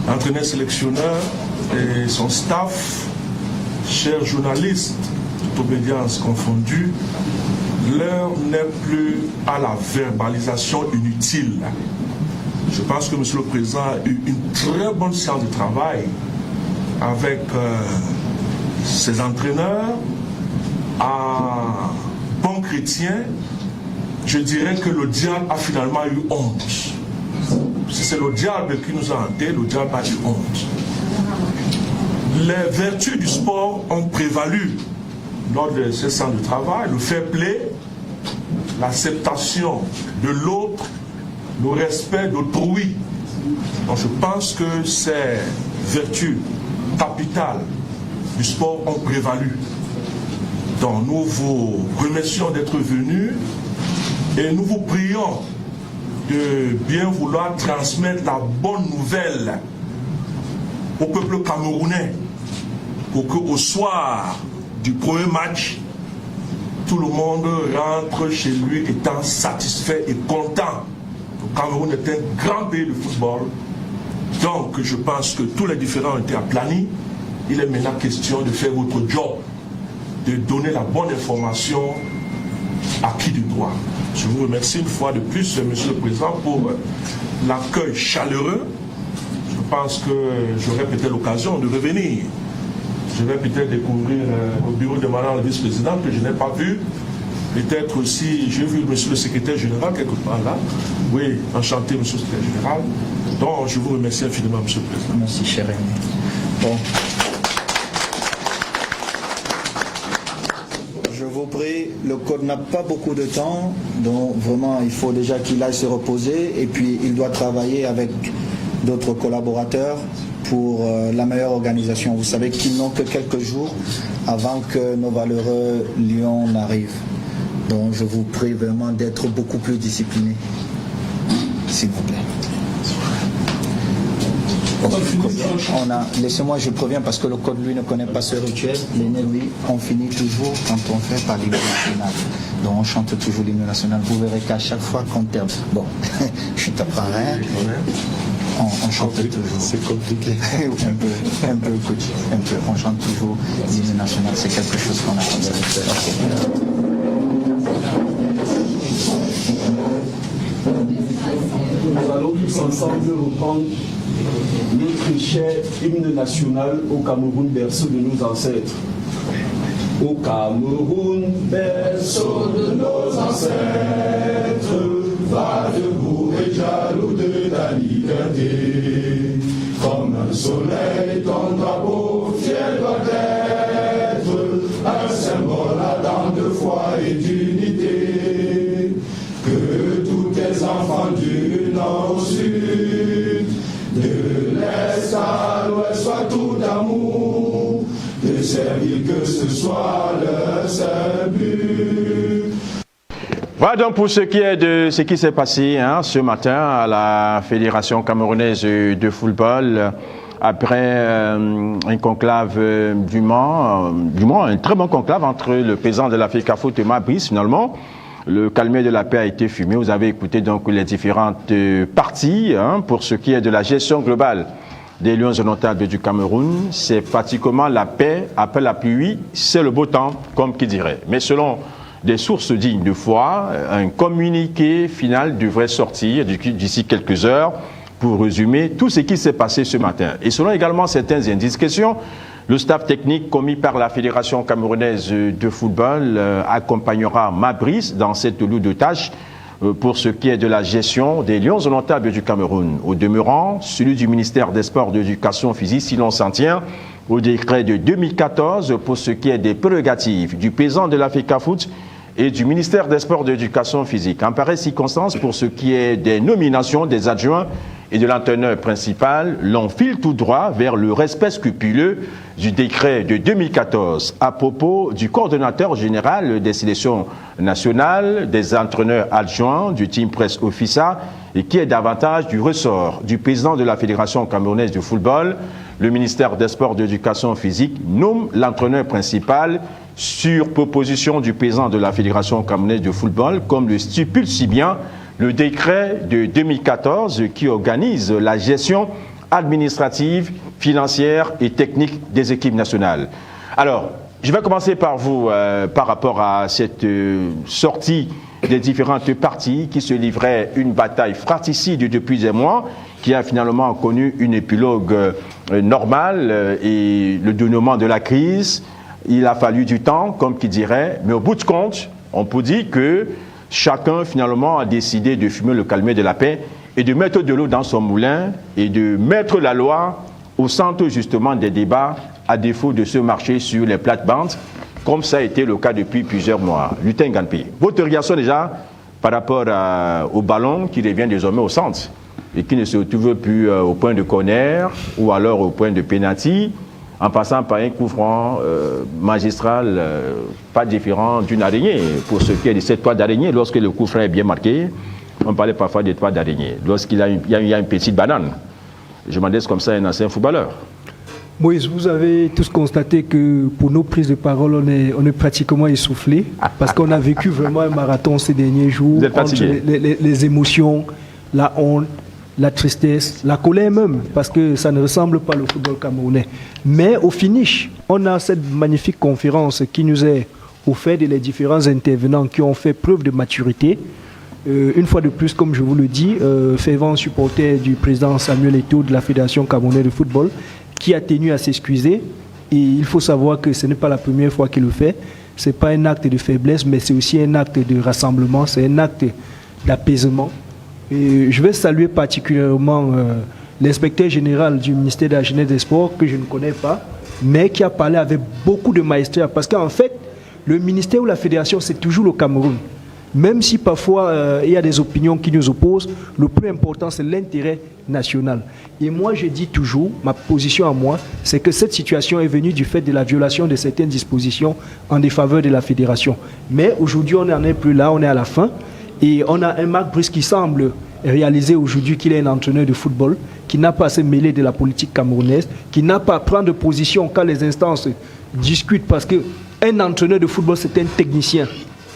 entraîneur sélectionneur et son staff, chers journalistes, toute obédience confondue, l'heure n'est plus à la verbalisation inutile. Je pense que Monsieur le Président a eu une très bonne séance de travail avec ses entraîneurs. À bon chrétien, je dirais que le diable a finalement eu honte. Si c'est le diable qui nous a hantés, le diable a eu honte. Les vertus du sport ont prévalu lors de ces séances de travail, le fair play, l'acceptation de l'autre, le respect d'autrui. Donc je pense que ces vertus capitales du sport ont prévalu. Donc nous vous remercions d'être venus et nous vous prions de bien vouloir transmettre la bonne nouvelle au peuple camerounais pour qu'au soir du premier match, tout le monde rentre chez lui étant satisfait et content. Le Cameroun est un grand pays de football, donc je pense que tous les différends ont été aplanis. Il est maintenant question de faire votre job, de donner la bonne information à qui du droit. Je vous remercie une fois de plus, Monsieur le Président, pour l'accueil chaleureux. Je pense que j'aurai peut-être l'occasion de revenir. Je vais peut-être découvrir le bureau de Madame la vice-présidente que je n'ai pas vu. Peut-être aussi, j'ai vu Monsieur le secrétaire général quelque part là. Oui, enchanté, Monsieur le secrétaire général. Donc, je vous remercie infiniment, Monsieur le Président. Merci, cher ami. Bon. Je vous prie, le code n'a pas beaucoup de temps, donc vraiment il faut déjà qu'il aille se reposer et puis il doit travailler avec d'autres collaborateurs pour la meilleure organisation. Vous savez qu'ils n'ont que quelques jours avant que nos valeureux lions n'arrivent. Donc je vous prie vraiment d'être beaucoup plus disciplinés, s'il vous plaît. Laissez-moi, je préviens parce que le code lui ne connaît pas ce rituel. L'aîné, lui, on finit toujours quand on fait par l'hymne national. Donc on chante toujours l'hymne national. Vous verrez qu'à chaque fois qu'on termine, bon, je suis ta parrain, on chante toujours. C'est compliqué. un peu, coach, un peu. On chante toujours l'hymne national. C'est quelque chose qu'on a comme ça. Nous allons tous ensemble reprendre notre cher hymne national au Cameroun, berceau de nos ancêtres. Au Cameroun, berceau de nos ancêtres, va debout et jaloux de ta liberté. Comme un soleil, ton drapeau fier doit être un symbole ardent de foi et d'unité. Que tous tes enfants du nord au sud, de l'est à l'ouest, soient tout d'amour, de servir que ce soit leur seul but. Voilà donc pour ce qui est de ce qui s'est passé ce matin à la Fédération camerounaise de football après un conclave du Mans, un très bon conclave entre le président de la FECAFOOT et Brice finalement. Le calmé de la paix a été fumé. Vous avez écouté donc les différentes parties pour ce qui est de la gestion globale des Lions indomptables du Cameroun. C'est pratiquement la paix après la pluie, c'est le beau temps, comme qui dirait. Mais selon des sources dignes de foi, un communiqué final devrait sortir d'ici quelques heures pour résumer tout ce qui s'est passé ce matin. Et selon également certaines indiscrétions, le staff technique commis par la Fédération camerounaise de football accompagnera Brice dans cette lourde tâche pour ce qui est de la gestion des Lions indomptables du Cameroun. Au demeurant, celui du ministère des Sports, de l'Éducation physique, si l'on s'en tient au décret de 2014 pour ce qui est des prérogatives du président de la FECAFOOT et du ministère des Sports de l'Éducation physique. En pareille circonstance, pour ce qui est des nominations des adjoints et de l'entraîneur principal, l'on file tout droit vers le respect scrupuleux du décret de 2014 à propos du coordonnateur général des sélections nationales, des entraîneurs adjoints du Team Press Officer et qui est davantage du ressort du président de la Fédération camerounaise de football, le ministère des Sports et de l'Éducation physique nomme l'entraîneur principal sur proposition du président de la Fédération camerounaise de football, comme le stipule si bien le décret de 2014 qui organise la gestion administrative, financière et technique des équipes nationales. Alors, je vais commencer par vous par rapport à cette sortie des différentes parties qui se livraient une bataille fratricide depuis des mois, qui a finalement connu une épilogue normale et le dénouement de la crise. Il a fallu du temps, comme qui dirait, mais au bout de compte, on peut dire que chacun finalement a décidé de fumer le calmet de la paix et de mettre de l'eau dans son moulin et de mettre la loi au centre justement des débats, à défaut de se marcher sur les plates-bandes, comme ça a été le cas depuis plusieurs mois. Lutin Ganpi, votre réaction déjà par rapport au ballon qui revient désormais au centre et qui ne se retrouve plus au point de corner ou alors au point de pénalty, en passant par un coup franc magistral, pas différent d'une araignée. Pour ce qui est de cette toile d'araignée, lorsque le coup franc est bien marqué, on parlait parfois des toiles d'araignée. Lorsqu'il y a une petite banane, je m'en laisse comme ça un ancien footballeur. Moïse, vous avez tous constaté que pour nos prises de parole, on est pratiquement essoufflé parce qu'on a vécu vraiment un marathon ces derniers jours. Vous êtes fatigué. Les émotions, la honte, la tristesse, la colère même, parce que ça ne ressemble pas au football camerounais. Mais au finish, on a cette magnifique conférence qui nous est offerte et les différents intervenants qui ont fait preuve de maturité. Une fois de plus, comme je vous le dis, fervent supporter du président Samuel Eto'o de la Fédération camerounaise de football, qui a tenu à s'excuser. Et il faut savoir que ce n'est pas la première fois qu'il le fait. Ce n'est pas un acte de faiblesse, mais c'est aussi un acte de rassemblement, c'est un acte d'apaisement. Et je vais saluer particulièrement l'inspecteur général du ministère de la Jeunesse et des Sports, que je ne connais pas, mais qui a parlé avec beaucoup de maestria. Parce qu'en fait, le ministère ou la fédération, c'est toujours le Cameroun. Même si parfois il y a des opinions qui nous opposent, le plus important c'est l'intérêt national. Et moi je dis toujours, ma position à moi, c'est que cette situation est venue du fait de la violation de certaines dispositions en défaveur de la fédération. Mais aujourd'hui on n'en est plus là, on est à la fin. Et on a un Marc Brice qui semble réaliser aujourd'hui qu'il est un entraîneur de football, qui n'a pas à se mêler de la politique camerounaise, qui n'a pas à prendre de position quand les instances discutent, parce qu'un entraîneur de football c'est un technicien.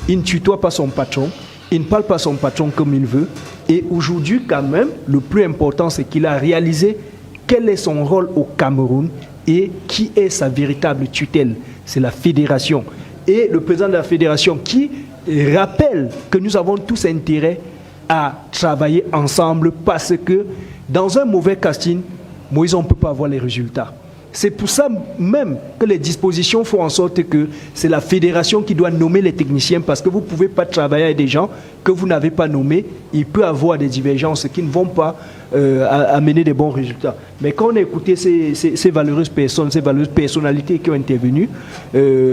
Il ne tutoie pas son patron, il ne parle pas son patron comme il veut. Et aujourd'hui, quand même, le plus important, c'est qu'il a réalisé quel est son rôle au Cameroun et qui est sa véritable tutelle. C'est la fédération. Et le président de la fédération qui rappelle que nous avons tous intérêt à travailler ensemble parce que dans un mauvais casting, Moïse, on ne peut pas avoir les résultats. C'est pour ça même que les dispositions font en sorte que c'est la fédération qui doit nommer les techniciens parce que vous ne pouvez pas travailler avec des gens que vous n'avez pas nommés. Il peut y avoir des divergences qui ne vont pas amener des bons résultats. Mais quand on a écouté ces valeureuses personnes, ces valeureuses personnalités qui ont intervenu,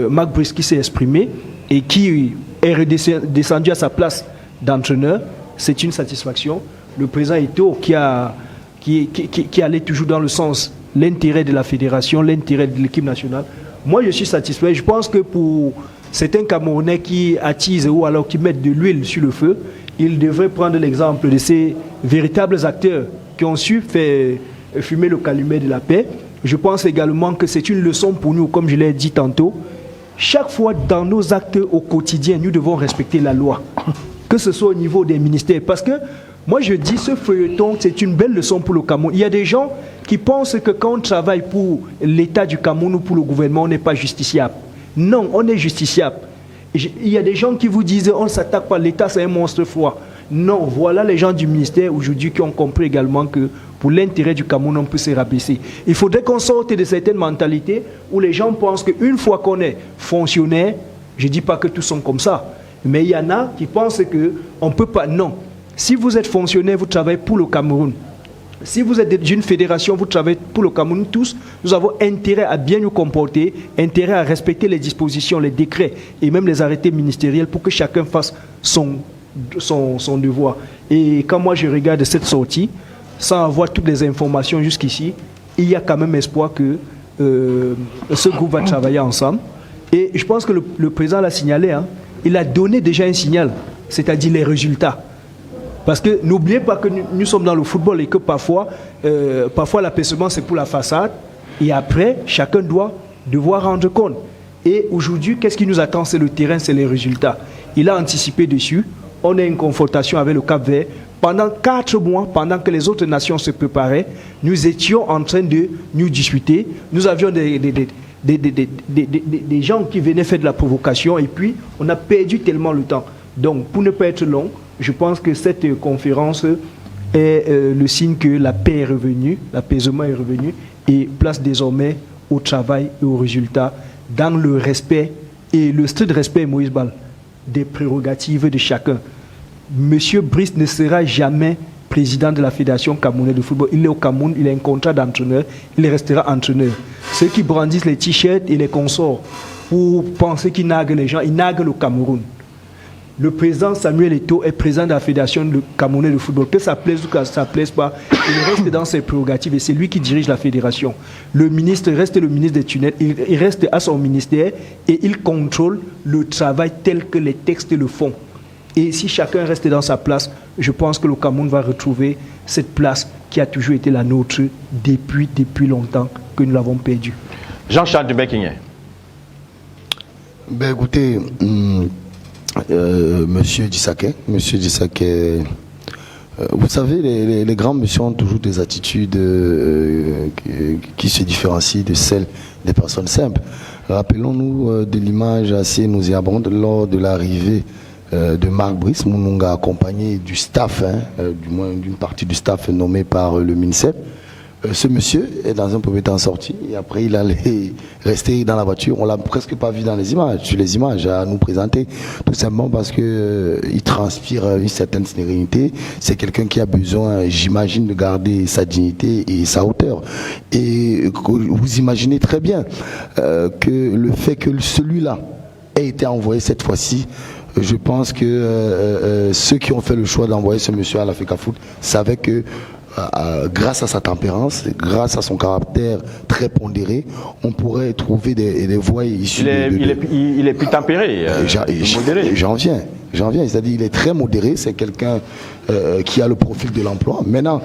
Marc Brice qui s'est exprimé et qui est redescendu à sa place d'entraîneur, c'est une satisfaction. Le président Eto'o qui allait toujours dans le sens l'intérêt de la fédération, l'intérêt de l'équipe nationale. Moi, je suis satisfait. Je pense que pour certains Camerounais qui attisent ou alors qui mettent de l'huile sur le feu, ils devraient prendre l'exemple de ces véritables acteurs qui ont su faire fumer le calumet de la paix. Je pense également que c'est une leçon pour nous, comme je l'ai dit tantôt. Chaque fois dans nos actes au quotidien, nous devons respecter la loi, que ce soit au niveau des ministères. Parce que moi, je dis, ce feuilleton, c'est une belle leçon pour le Cameroun. Il y a des gens qui pensent que quand on travaille pour l'État du Cameroun ou pour le gouvernement, on n'est pas justiciable. Non, on est justiciable. Il y a des gens qui vous disent, on ne s'attaque pas, l'État, c'est un monstre froid. Non, voilà les gens du ministère aujourd'hui qui ont compris également que pour l'intérêt du Cameroun, on peut se rabaisser. Il faudrait qu'on sorte de certaines mentalités où les gens pensent qu'une fois qu'on est fonctionnaire, je ne dis pas que tous sont comme ça, mais il y en a qui pensent qu'on ne peut pas. Non. Si vous êtes fonctionnaire, vous travaillez pour le Cameroun. Si vous êtes d'une fédération, vous travaillez pour le Cameroun. Tous, nous avons intérêt à bien nous comporter, intérêt à respecter les dispositions, les décrets et même les arrêtés ministériels pour que chacun fasse son devoir. Et quand moi je regarde cette sortie, sans avoir toutes les informations jusqu'ici, il y a quand même espoir que ce groupe va travailler ensemble. Et je pense que le président l'a signalé, hein, il a donné déjà un signal, c'est-à-dire les résultats. Parce que n'oubliez pas que nous sommes dans le football et que parfois l'apaisement c'est pour la façade, Et après, chacun doit devoir rendre compte. Et aujourd'hui, qu'est-ce qui nous attend? C'est le terrain, c'est les résultats. Il a anticipé dessus. On a une confrontation avec le Cap-Vert. Pendant 4 mois, pendant que les autres nations se préparaient, nous étions en train de nous disputer. Nous avions des gens qui venaient faire de la provocation et puis on a perdu tellement le temps. Donc, pour ne pas être long, je pense que cette conférence est le signe que la paix est revenue, l'apaisement est revenu et place désormais au travail et aux résultats dans le respect et le strict respect, Moïse Bal, des prérogatives de chacun. Monsieur Brice ne sera jamais président de la Fédération camerounaise de football. Il est au Cameroun, il a un contrat d'entraîneur, il restera entraîneur. Ceux qui brandissent les t-shirts et les consorts pour penser qu'ils naguent les gens, ils naguent le Cameroun. Le président Samuel Eto'o est président de la Fédération camerounaise de football. Que ça plaise ou que ça ne plaise pas, il reste dans ses prérogatives et c'est lui qui dirige la fédération. Le ministre reste le ministre des tunnels, il reste à son ministère et il contrôle le travail tel que les textes le font. Et si chacun reste dans sa place, je pense que le Cameroun va retrouver cette place qui a toujours été la nôtre depuis longtemps que nous l'avons perdue. Jean-Charles de Beckinghen. Ben écoutez, Monsieur Dissaké, vous savez, les grands messieurs ont toujours des attitudes qui se différencient de celles des personnes simples. Rappelons-nous de l'image assez nauséabonde lors de l'arrivée de Marc Brice Mounonga, accompagné du staff, du moins d'une partie du staff nommé par le MINSEP. Ce monsieur est dans un premier temps sorti et après il allait rester dans la voiture. On l'a presque pas vu dans les images, sur les images à nous présenter, tout simplement parce que il transpire une certaine sérénité. C'est quelqu'un qui a besoin, j'imagine, de garder sa dignité et sa hauteur. Et vous imaginez très bien que le fait que celui-là ait été envoyé cette fois-ci, je pense que ceux qui ont fait le choix d'envoyer ce monsieur à l'Africa Foot savaient que grâce à sa tempérance, grâce à son caractère très pondéré, on pourrait trouver des voies issues il est plus tempéré, modéré. J'en viens. C'est-à-dire il est très modéré, c'est quelqu'un qui a le profil de l'emploi. Maintenant,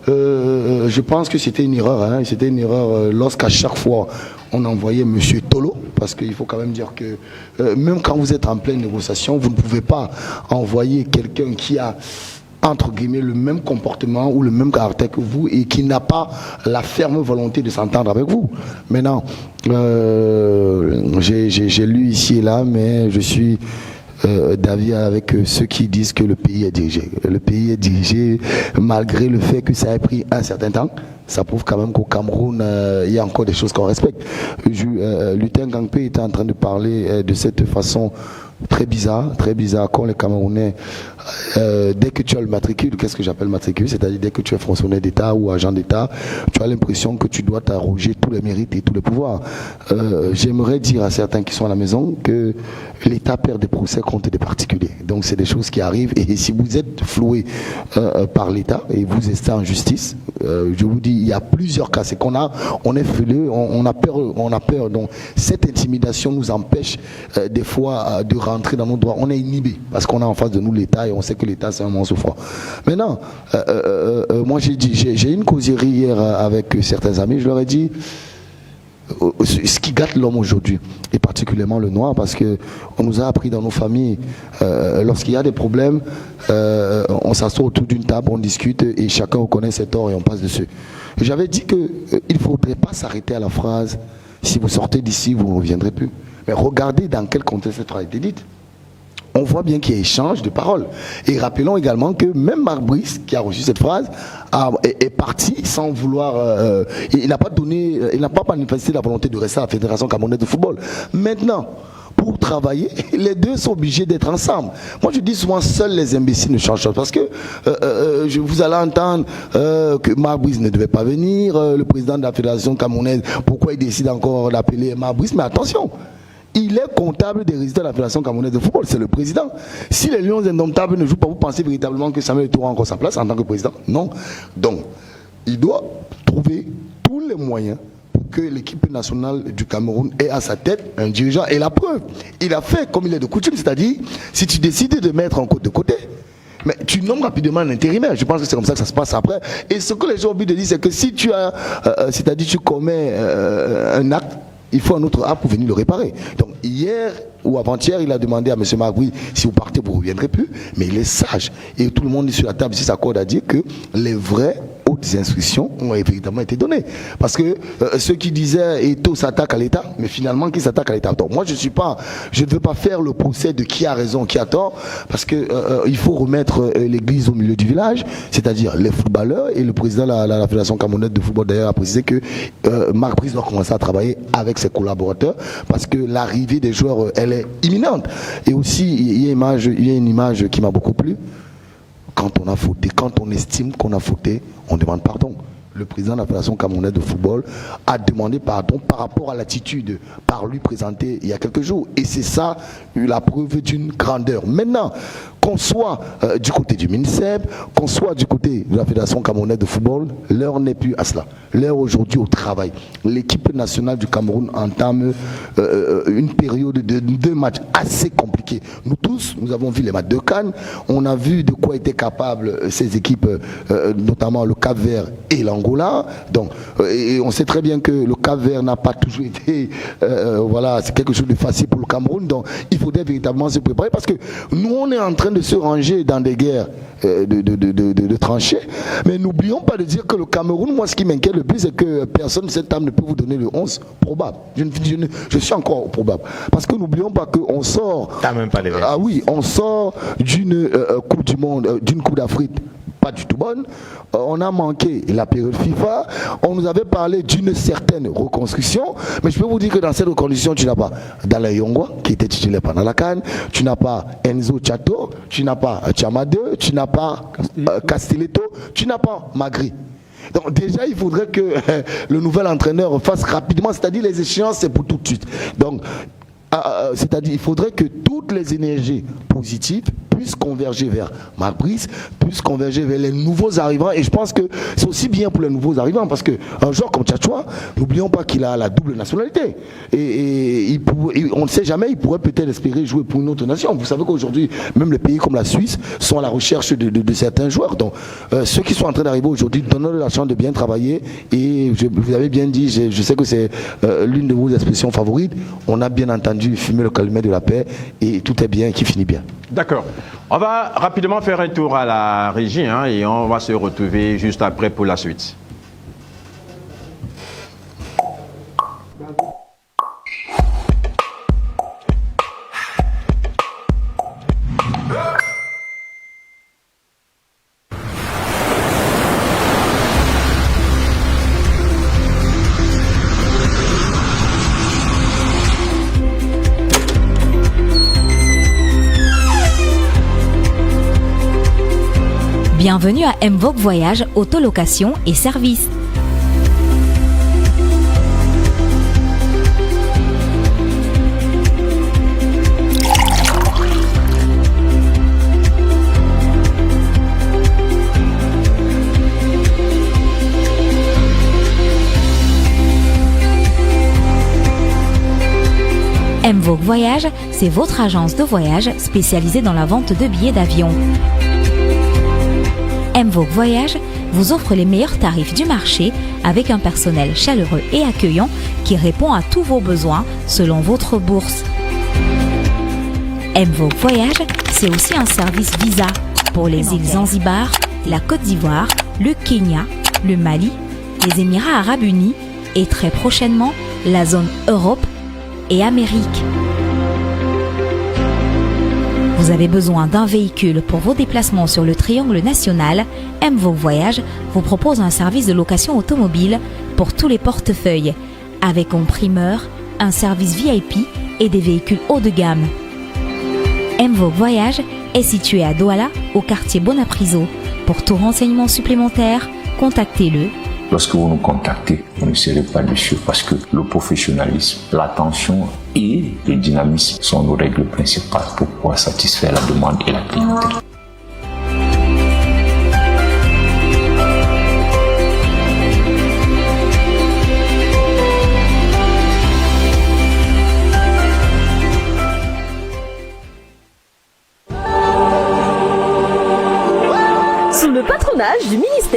je pense que c'était une erreur. C'était une erreur lorsqu'à chaque fois on envoyait M. Tolo, parce qu'il faut quand même dire que même quand vous êtes en pleine négociation, vous ne pouvez pas envoyer quelqu'un qui a entre guillemets le même comportement ou le même caractère que vous et qui n'a pas la ferme volonté de s'entendre avec vous. Maintenant, j'ai lu ici et là, mais je suis d'avis avec ceux qui disent que le pays est dirigé. Le pays est dirigé malgré le fait que ça ait pris un certain temps. Ça prouve quand même qu'au Cameroun, il y a encore des choses qu'on respecte. Lutin Gangpe était en train de parler de cette façon très bizarre, quand les Camerounais, dès que tu as le matricule, qu'est-ce que j'appelle matricule, c'est-à-dire dès que tu es fonctionnaire d'État ou agent d'État, tu as l'impression que tu dois t'arroger tous les mérites et tous les pouvoirs. J'aimerais dire à certains qui sont à la maison que l'État perd des procès contre des particuliers. Donc c'est des choses qui arrivent et si vous êtes floué par l'État et vous êtes en justice, je vous dis, il y a plusieurs cas. C'est qu'on est frileux, on a peur. Donc cette intimidation nous empêche des fois de rentrer dans nos droits. On est inhibé parce qu'on a en face de nous l'État et on sait que l'État c'est un monstre froid. Maintenant, moi j'ai une causerie hier avec certains amis. Je leur ai dit ce qui gâte l'homme aujourd'hui, et particulièrement le noir, parce que on nous a appris dans nos familles, lorsqu'il y a des problèmes, on s'assoit autour d'une table, on discute et chacun reconnaît ses torts et on passe dessus. J'avais dit qu'il ne faudrait pas s'arrêter à la phrase « si vous sortez d'ici, vous ne reviendrez plus ». Mais regardez dans quel contexte cette phrase a été dite. On voit bien qu'il y a échange de paroles. Et rappelons également que même Marc Brice, qui a reçu cette phrase, est parti sans vouloir... il n'a pas manifesté la volonté de rester à la Fédération camerounaise de football. Maintenant, pour travailler, les deux sont obligés d'être ensemble. Moi, je dis souvent, seuls les imbéciles ne changent pas. Parce que vous allez entendre que Marc Brice ne devait pas venir, le président de la Fédération camerounaise, pourquoi il décide encore d'appeler Marc Brice. Mais attention, il est comptable des résultats de la Fédération camerounaise de football, c'est le président. Si les Lions indomptables ne jouent pas, vous pensez véritablement que Samuel Eto'o a encore sa place en tant que président? Non. Donc, il doit trouver tous les moyens pour que l'équipe nationale du Cameroun ait à sa tête un dirigeant. Et la preuve, il a fait comme il est de coutume, c'est-à-dire, si tu décides de mettre un côte de côté, mais tu nommes rapidement un intérimaire. Je pense que c'est comme ça que ça se passe après. Et ce que les gens ont oublié de dire, c'est que si tu as, c'est-à-dire tu commets un acte, il faut un autre acte pour venir le réparer. Donc hier ou avant-hier, il a demandé à M. Marguerite, si vous partez, vous ne reviendrez plus. Mais il est sage. Et tout le monde est sur la table ici s'accorde à dire que les vraies hautes instructions ont véritablement été données. Parce que ceux qui disaient Eto'o s'attaque à l'État, mais finalement qui s'attaque à l'État. Donc moi je ne veux pas faire le procès de qui a raison, qui a tort, parce que il faut remettre l'église au milieu du village, c'est-à-dire les footballeurs, et le président de la Fédération camerounaise de football d'ailleurs a précisé que Marc Brice doit commencer à travailler avec ses collaborateurs, parce que l'arrivée des joueurs, elle est imminente. Et aussi, il y a une image qui m'a beaucoup plu. Quand on a fauté, quand on estime qu'on a fauté, on demande pardon. Le président de la Fédération camerounaise de football a demandé pardon par rapport à l'attitude par lui présentée il y a quelques jours. Et c'est ça la preuve d'une grandeur. Maintenant, qu'on soit du côté du MINSEP, qu'on soit du côté de la Fédération camerounaise de football, l'heure n'est plus à cela. L'heure aujourd'hui au travail. L'équipe nationale du Cameroun entame une période de 2 matchs assez compliqués. Nous tous, nous avons vu les matchs de Cannes, on a vu de quoi étaient capables ces équipes, notamment le Cap-Vert et l'Angola. Donc, et on sait très bien que le Cap-Vert n'a pas toujours été, voilà, c'est quelque chose de facile pour le Cameroun. Donc, il faudrait véritablement se préparer parce que nous, on est en train de se ranger dans des guerres de tranchées. Mais n'oublions pas de dire que le Cameroun, moi, ce qui m'inquiète le plus, c'est que personne de cette table ne peut vous donner le 11 probable. Je suis encore probable. Parce que n'oublions pas qu'on sort. T'as même pas les Ah oui, on sort d'une Coupe du Monde, d'une Coupe d'Afrique pas du tout bonne. On a manqué la période FIFA. On nous avait parlé d'une certaine reconstruction. Mais je peux vous dire que dans cette reconstruction, tu n'as pas Dala Yongwa, qui était titulaire pendant la CAN. Tu n'as pas Enzo Chato. Tu n'as pas Chamade. Tu n'as pas Castelletto. Tu n'as pas Magri. Donc déjà, il faudrait que le nouvel entraîneur fasse rapidement, c'est-à-dire les échéances, c'est pour tout de suite. Donc, c'est-à-dire il faudrait que toutes les énergies positives puissent converger vers Marc Brice, puissent converger vers les nouveaux arrivants. Et je pense que c'est aussi bien pour les nouveaux arrivants parce qu'un joueur comme Tchatchoua, n'oublions pas qu'il a la double nationalité. Et on ne sait jamais, il pourrait peut-être espérer jouer pour une autre nation. Vous savez qu'aujourd'hui, même les pays comme la Suisse sont à la recherche de certains joueurs. Donc ceux qui sont en train d'arriver aujourd'hui, donnons-leur la chance de bien travailler. Et vous avez bien dit, je sais que c'est l'une de vos expressions favorites, on a bien entendu fumer le calumet de la paix et tout est bien qui finit bien. D'accord. On va rapidement faire un tour à la régie et on va se retrouver juste après pour la suite. Bienvenue à Mvogue Voyage, autolocation et service. Mvogue Voyage, c'est votre agence de voyage spécialisée dans la vente de billets d'avion. Mvogue Voyage vous offre les meilleurs tarifs du marché avec un personnel chaleureux et accueillant qui répond à tous vos besoins selon votre bourse. Mvogue Voyage, c'est aussi un service visa pour les îles Zanzibar, la Côte d'Ivoire, le Kenya, le Mali, les Émirats Arabes Unis et très prochainement la zone Europe et Amérique. Vous avez besoin d'un véhicule pour vos déplacements sur le triangle national, Mvogue Voyage vous propose un service de location automobile pour tous les portefeuilles, avec en primeur un service VIP et des véhicules haut de gamme. Mvogue Voyage est situé à Douala, au quartier Bonapriso. Pour tout renseignement supplémentaire, contactez-le. Lorsque vous nous contactez, vous ne serez pas déçus parce que le professionnalisme, l'attention et le dynamisme sont nos règles principales pour pouvoir satisfaire la demande et la clientèle.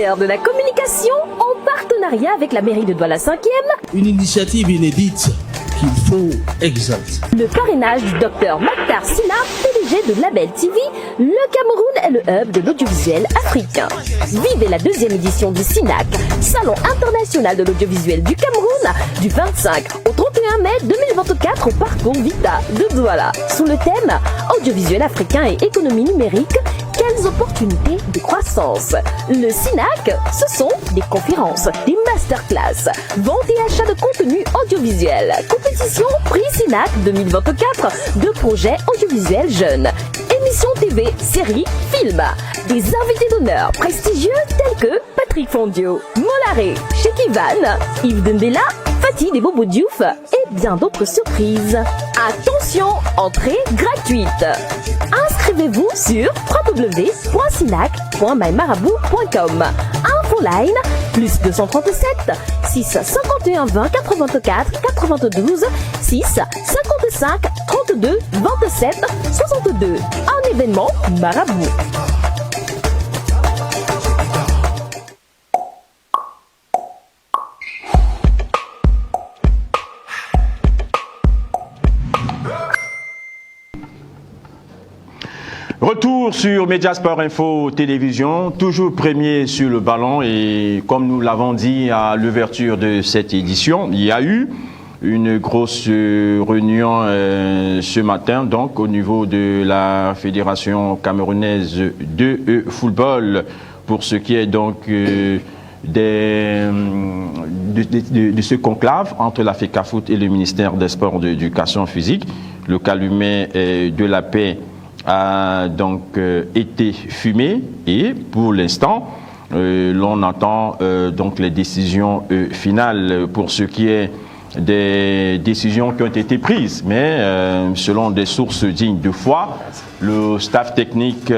ministère de la Communication, en partenariat avec la mairie de Douala 5e, une initiative inédite qu'il faut exalter. Le parrainage du docteur Maktar Sina, PDG de Label TV, le Cameroun est le hub de l'audiovisuel africain. Vivez la deuxième édition du SINAC, Salon international de l'audiovisuel du Cameroun, du 25 au 31 mai 2024 au parcours Vita de Douala, sous le thème Audiovisuel africain et économie numérique. Quelles opportunités de croissance. Le SINAC, ce sont des conférences, des masterclass, vente et achat de contenu audiovisuel, compétition prix SINAC 2024 de projets audiovisuels jeunes, émissions TV, séries, films, des invités d'honneur prestigieux tels que Patrick Fondio, Molaré, Cheikh Ivan, Yves Dembella, Fatih Debobo Diouf et bien d'autres surprises. Attention, entrée gratuite. Inscrivez-vous sur www.sinac.mymarabout.com. Infoline plus 237 651 20 84 92 6 55 32 27 62. Un événement Marabout. Retour sur Mediasport Info Télévision, toujours premier sur le ballon et comme nous l'avons dit à l'ouverture de cette édition, il y a eu une grosse réunion ce matin donc au niveau de la Fédération camerounaise de football pour ce qui est donc de ce conclave entre la FECAFOOT et le ministère des Sports de l'Éducation physique. Le calumet de la paix a donc été fumé et pour l'instant l'on attend donc les décisions finales pour ce qui est des décisions qui ont été prises, mais selon des sources dignes de foi, le staff technique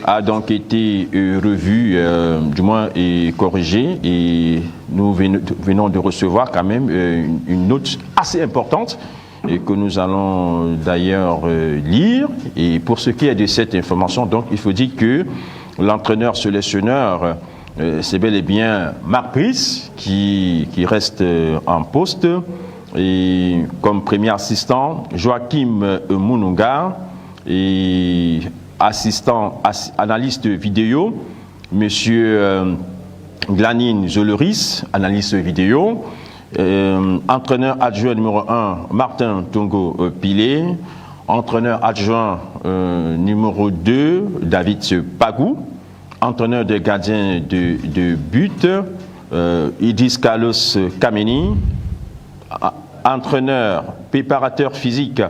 a donc été revu, du moins et corrigé, et nous venons de recevoir quand même une note assez importante et que nous allons d'ailleurs lire. Et pour ce qui est de cette information, donc il faut dire que l'entraîneur sélectionneur, c'est bel et bien Marc Brice qui reste en poste, et comme premier assistant Joachim Mounouga, et assistant analyste vidéo monsieur Glanine Zoleris, analyste vidéo. Entraîneur adjoint numéro 1, Martin Tongo Pilé. Entraîneur adjoint numéro 2, David Pagou. Entraîneur de gardien de but, Idriss Carlos Kameni. Entraîneur préparateur physique,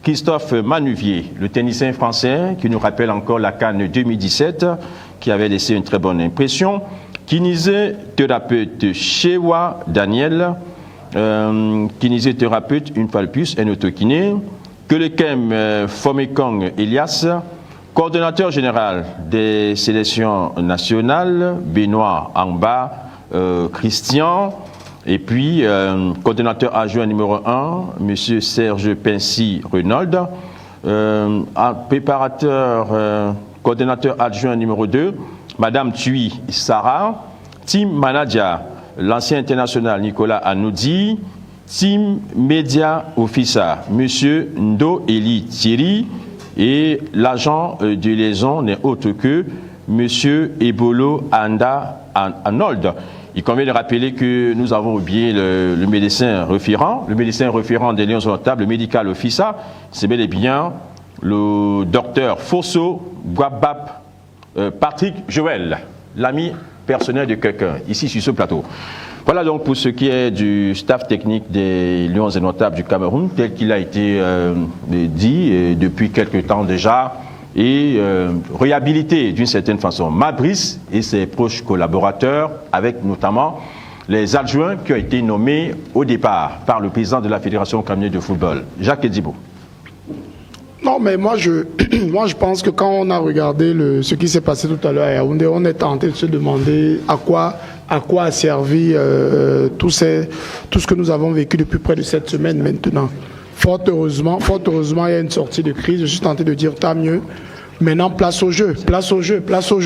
Christophe Manuvier, le tennisien français qui nous rappelle encore la CAN 2017, qui avait laissé une très bonne impression. Kinésithérapeute Shewa Daniel, kinésithérapeute une fois de plus, un autokiné. Kelekem Fomekong Elias, coordonnateur général des sélections nationales, Benoît Amba Christian, et puis coordonnateur adjoint numéro 1, monsieur Serge Pincy Renaud, préparateur, coordonnateur adjoint numéro 2, Madame Tui Sarah, team manager, l'ancien international Nicolas Anoudi, team média officer, monsieur Ndo Eli Thierry, et l'agent de liaison n'est autre que monsieur Ebolo Anda Arnold. Il convient de rappeler que nous avons oublié le médecin référent des Lions Indomptables, le medical officer, c'est bel et bien le docteur Fosso Guabap Patrick Joël, l'ami personnel de quelqu'un, ici sur ce plateau. Voilà donc pour ce qui est du staff technique des Lions Indomptables du Cameroun, tel qu'il a été dit depuis quelque temps déjà, et réhabilité d'une certaine façon. Mabrice et ses proches collaborateurs, avec notamment les adjoints qui ont été nommés au départ par le président de la Fédération camerounaise de football, Jacques Edibo. Non, mais moi je pense que quand on a regardé ce qui s'est passé tout à l'heure à Yaoundé, on est tenté de se demander à quoi a servi tout ce que nous avons vécu depuis près de 7 semaines maintenant. Fort heureusement, il y a une sortie de crise. Je suis tenté de dire tant mieux Maintenant, place au jeu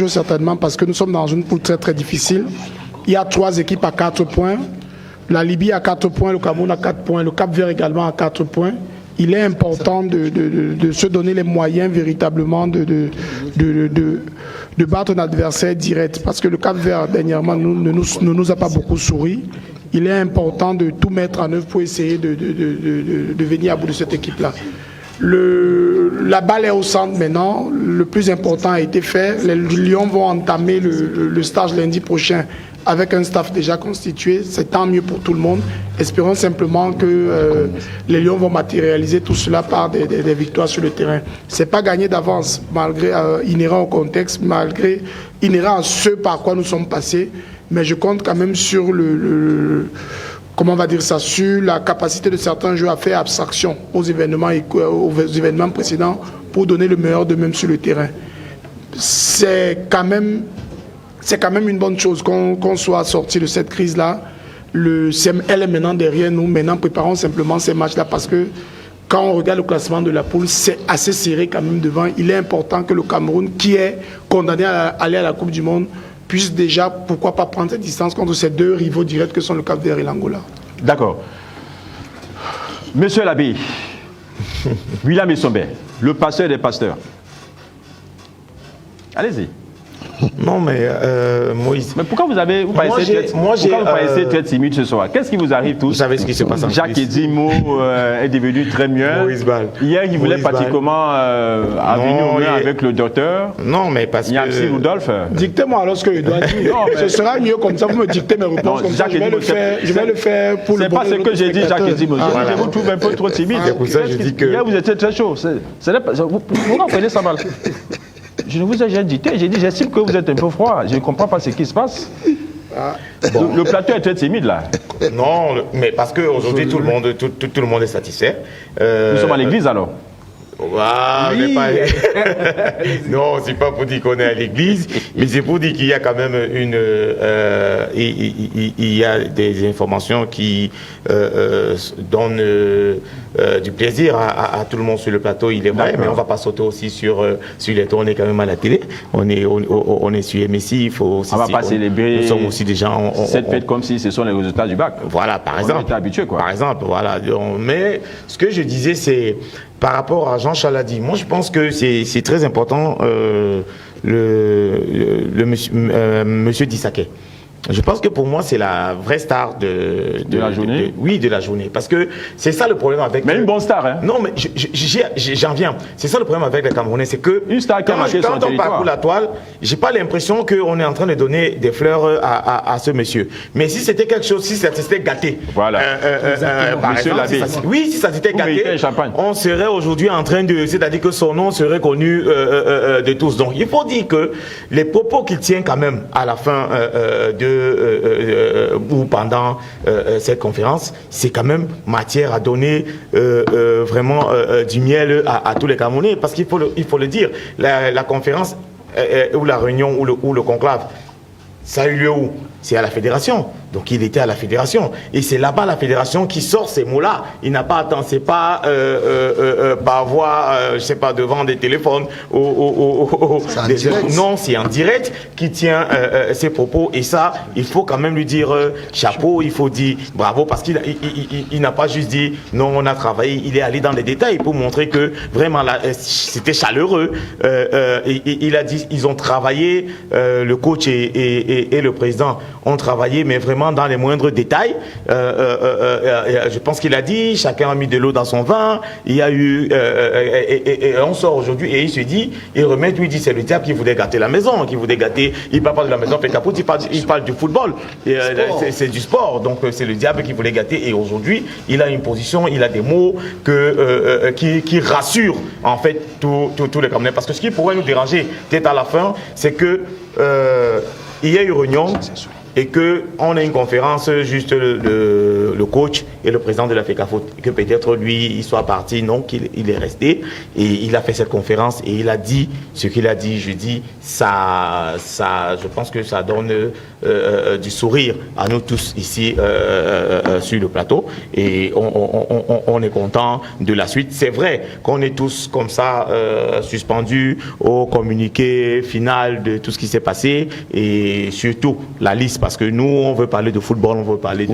certainement, parce que nous sommes dans une poule très très difficile. Il y a 3 équipes à 4 points. La Libye à 4 points, le Cameroun à 4 points, le Cap-Vert également à 4 points. Il est important de se donner les moyens véritablement de battre un adversaire direct. Parce que le Cap-Vert, dernièrement, ne nous a pas beaucoup souri. Il est important de tout mettre en œuvre pour essayer de venir à bout de cette équipe-là. La balle est au centre maintenant. Le plus important a été fait. Les Lions vont entamer le stage lundi prochain avec un staff déjà constitué. C'est tant mieux pour tout le monde. Espérons simplement que les Lions vont matérialiser tout cela par des victoires sur le terrain. C'est pas gagné d'avance, malgré inhérent au contexte, malgré inhérent à ce par quoi nous sommes passés. Mais je compte quand même sur comment on va dire ça, sur la capacité de certains joueurs à faire abstraction aux événements précédents pour donner le meilleur d'eux-mêmes sur le terrain. C'est quand même une bonne chose qu'on soit sorti de cette crise-là. Le CML est maintenant derrière nous. Maintenant, préparons simplement ces matchs-là parce que quand on regarde le classement de la poule, c'est assez serré quand même devant. Il est important que le Cameroun, qui est condamné à aller à la Coupe du Monde, puisse déjà, pourquoi pas prendre cette distance contre ces 2 rivaux directs que sont le Cap-Vert et l'Angola. D'accord. Monsieur l'abbé, William Essombe, le pasteur des pasteurs. Allez-y. Non, mais Moïse. Mais pourquoi vous paraissez très timide ce soir? Qu'est-ce qui vous arrive tous? Vous savez ce qui se passe en Jacques Edimo est devenu très mieux. Moïse Bal. Hier, il voulait pratiquement venir au main avec le docteur. Non, mais parce que. Rudolph. Dictez-moi alors ce que je dois dire. Ce sera mieux comme ça, vous me dictez mes réponses. Comme ça, je vais le faire pour le C'est pas ce que j'ai dit, Jacques Edimo. Je vous trouve un peu trop timide. C'est pour ça que je dis que. Hier, vous étiez très chaud. Vous comprenez ça mal. Je ne vous ai jamais dit, j'ai dit, j'estime que vous êtes un peu froid. Je ne comprends pas ce qui se passe. Bon. Le plateau est très timide là. Non, mais parce qu'aujourd'hui tout le monde est satisfait. Nous sommes à l'église alors. Ah, oui. Non, c'est pas pour dire qu'on est à l'église, mais c'est pour dire qu'il y a quand même il y a des informations qui donnent du plaisir à tout le monde sur le plateau, il est vrai, mais on va pas sauter aussi sur les tours, on est quand même à la télé, on est sur MSI, il faut aussi, on va pas célébrer. Nous sommes aussi des gens. Cette fête comme si ce sont les résultats du bac. Voilà, par exemple. On est habitué quoi. Par exemple, voilà. Mais ce que je disais, c'est par rapport à Jean Chaladi, moi je pense que c'est très important monsieur Dissaquet. Je pense que pour moi, c'est la vraie star de la journée. Oui, de la journée. Parce que c'est ça le problème avec. Mais une bonne star, hein. Non, mais j'en viens. C'est ça le problème avec les Camerounais, c'est que une star qui a marqué son territoire. Quand on parcourt la toile, j'ai pas l'impression qu'on est en train de donner des fleurs à ce monsieur. Mais si c'était quelque chose, si ça s'était gâté. Voilà. Monsieur l'abbé. Oui, si ça s'était gâté, on serait aujourd'hui en train de, c'est-à-dire que son nom serait connu de tous. Donc, il faut dire que les propos qu'il tient quand même à la fin ou pendant cette conférence, c'est quand même matière à donner vraiment du miel à tous les Camerounais, parce qu'il faut le dire, la conférence ou la réunion ou le conclave, ça a eu lieu où? C'est à la fédération. Donc il était à la fédération. Et c'est là-bas la fédération qui sort ces mots-là. Il n'a pas attendu, c'est pas par voie, je sais pas, devant des téléphones. Non, c'est en direct qui tient ses propos. Et ça, il faut quand même lui dire chapeau, il faut dire bravo, parce qu'il n'a pas juste dit non, on a travaillé. Il est allé dans les détails pour montrer que vraiment là, c'était chaleureux. Il a dit, ils ont travaillé, le coach et le président ont travaillé, mais vraiment dans les moindres détails. Je pense qu'il a dit, chacun a mis de l'eau dans son vin. Il y a eu, et on sort aujourd'hui et il se dit, il remet, lui dit, c'est le diable qui voulait gâter la maison, qui voulait gâter. Il parle pas de la maison, fait capote, il parle du football. C'est du sport, donc c'est le diable qui voulait gâter. Et aujourd'hui, il a une position, il a des mots qui rassurent en fait tous les Camerounais. Parce que ce qui pourrait nous déranger, peut-être à la fin, c'est que il y a eu réunion. et qu'on ait une conférence, juste le coach et le président de la FECAFOOT, que peut-être lui, il soit parti, non, qu'il est resté, et il a fait cette conférence, et il a dit ce qu'il a dit. Je dis, ça, je pense que ça donne du sourire à nous tous ici sur le plateau, et on est content de la suite. C'est vrai qu'on est tous comme ça suspendus au communiqué final de tout ce qui s'est passé, et surtout la liste, parce que nous on veut parler de football, on veut parler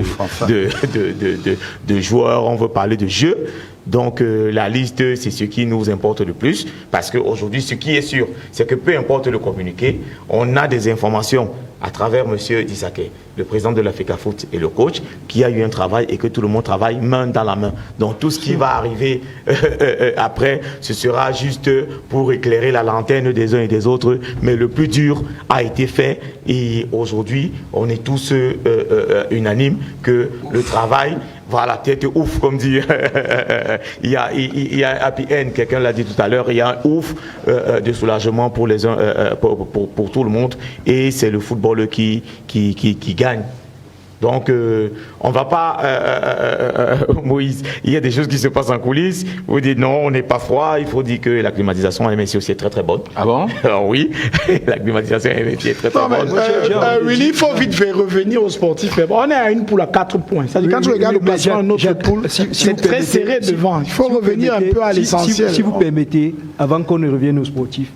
de joueurs, on veut parler de jeux. Donc la liste, c'est ce qui nous importe le plus, parce qu'aujourd'hui, ce qui est sûr, c'est que peu importe le communiqué, on a des informations à travers M. Dissaké, le président de la FECAFOOT et le coach, qui a eu un travail et que tout le monde travaille main dans la main. Donc tout ce qui va arriver après, ce sera juste pour éclairer la lanterne des uns et des autres, mais le plus dur a été fait, et aujourd'hui, on est tous unanimes que le travail va la tête ouf, comme dit il y a happy end, quelqu'un l'a dit tout à l'heure, il y a un ouf de soulagement pour les uns, pour tout le monde, et c'est le football qui gagne. Donc, on ne va pas, Moïse, il y a des choses qui se passent en coulisses. Vous dites non, on n'est pas froid. Il faut dire que la climatisation à MSI aussi est très très bonne. Ah bon? Oui, la climatisation à MSI est très très bonne. Willy, il faut vite revenir aux sportifs. On est à une poule à 4 points. C'est-à-dire, quand tu regardes le classement de notre poule, c'est très serré devant. Il faut revenir un peu à l'essentiel. Si vous permettez, avant qu'on ne revienne aux sportifs,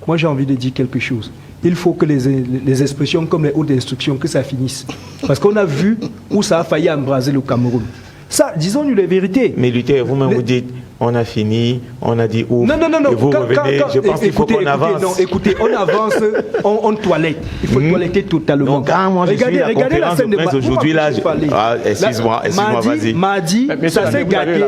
moi j'ai envie de dire quelque chose. Il faut que les expressions comme les hautes instructions, que ça finisse. Parce qu'on a vu où ça a failli embraser le Cameroun. Ça, disons-nous les vérités. Mais Luther, vous-même vous dites, on a fini, on a dit ouf. Non. Et vous revenez, je pense qu'il faut qu'on avance. Non, écoutez, on avance, on toilette. Il faut toiletter totalement. Donc, quand moi je suis à la conférence de presse aujourd'hui, là, excuse-moi, vas-y. Mardi, ça s'est gâté.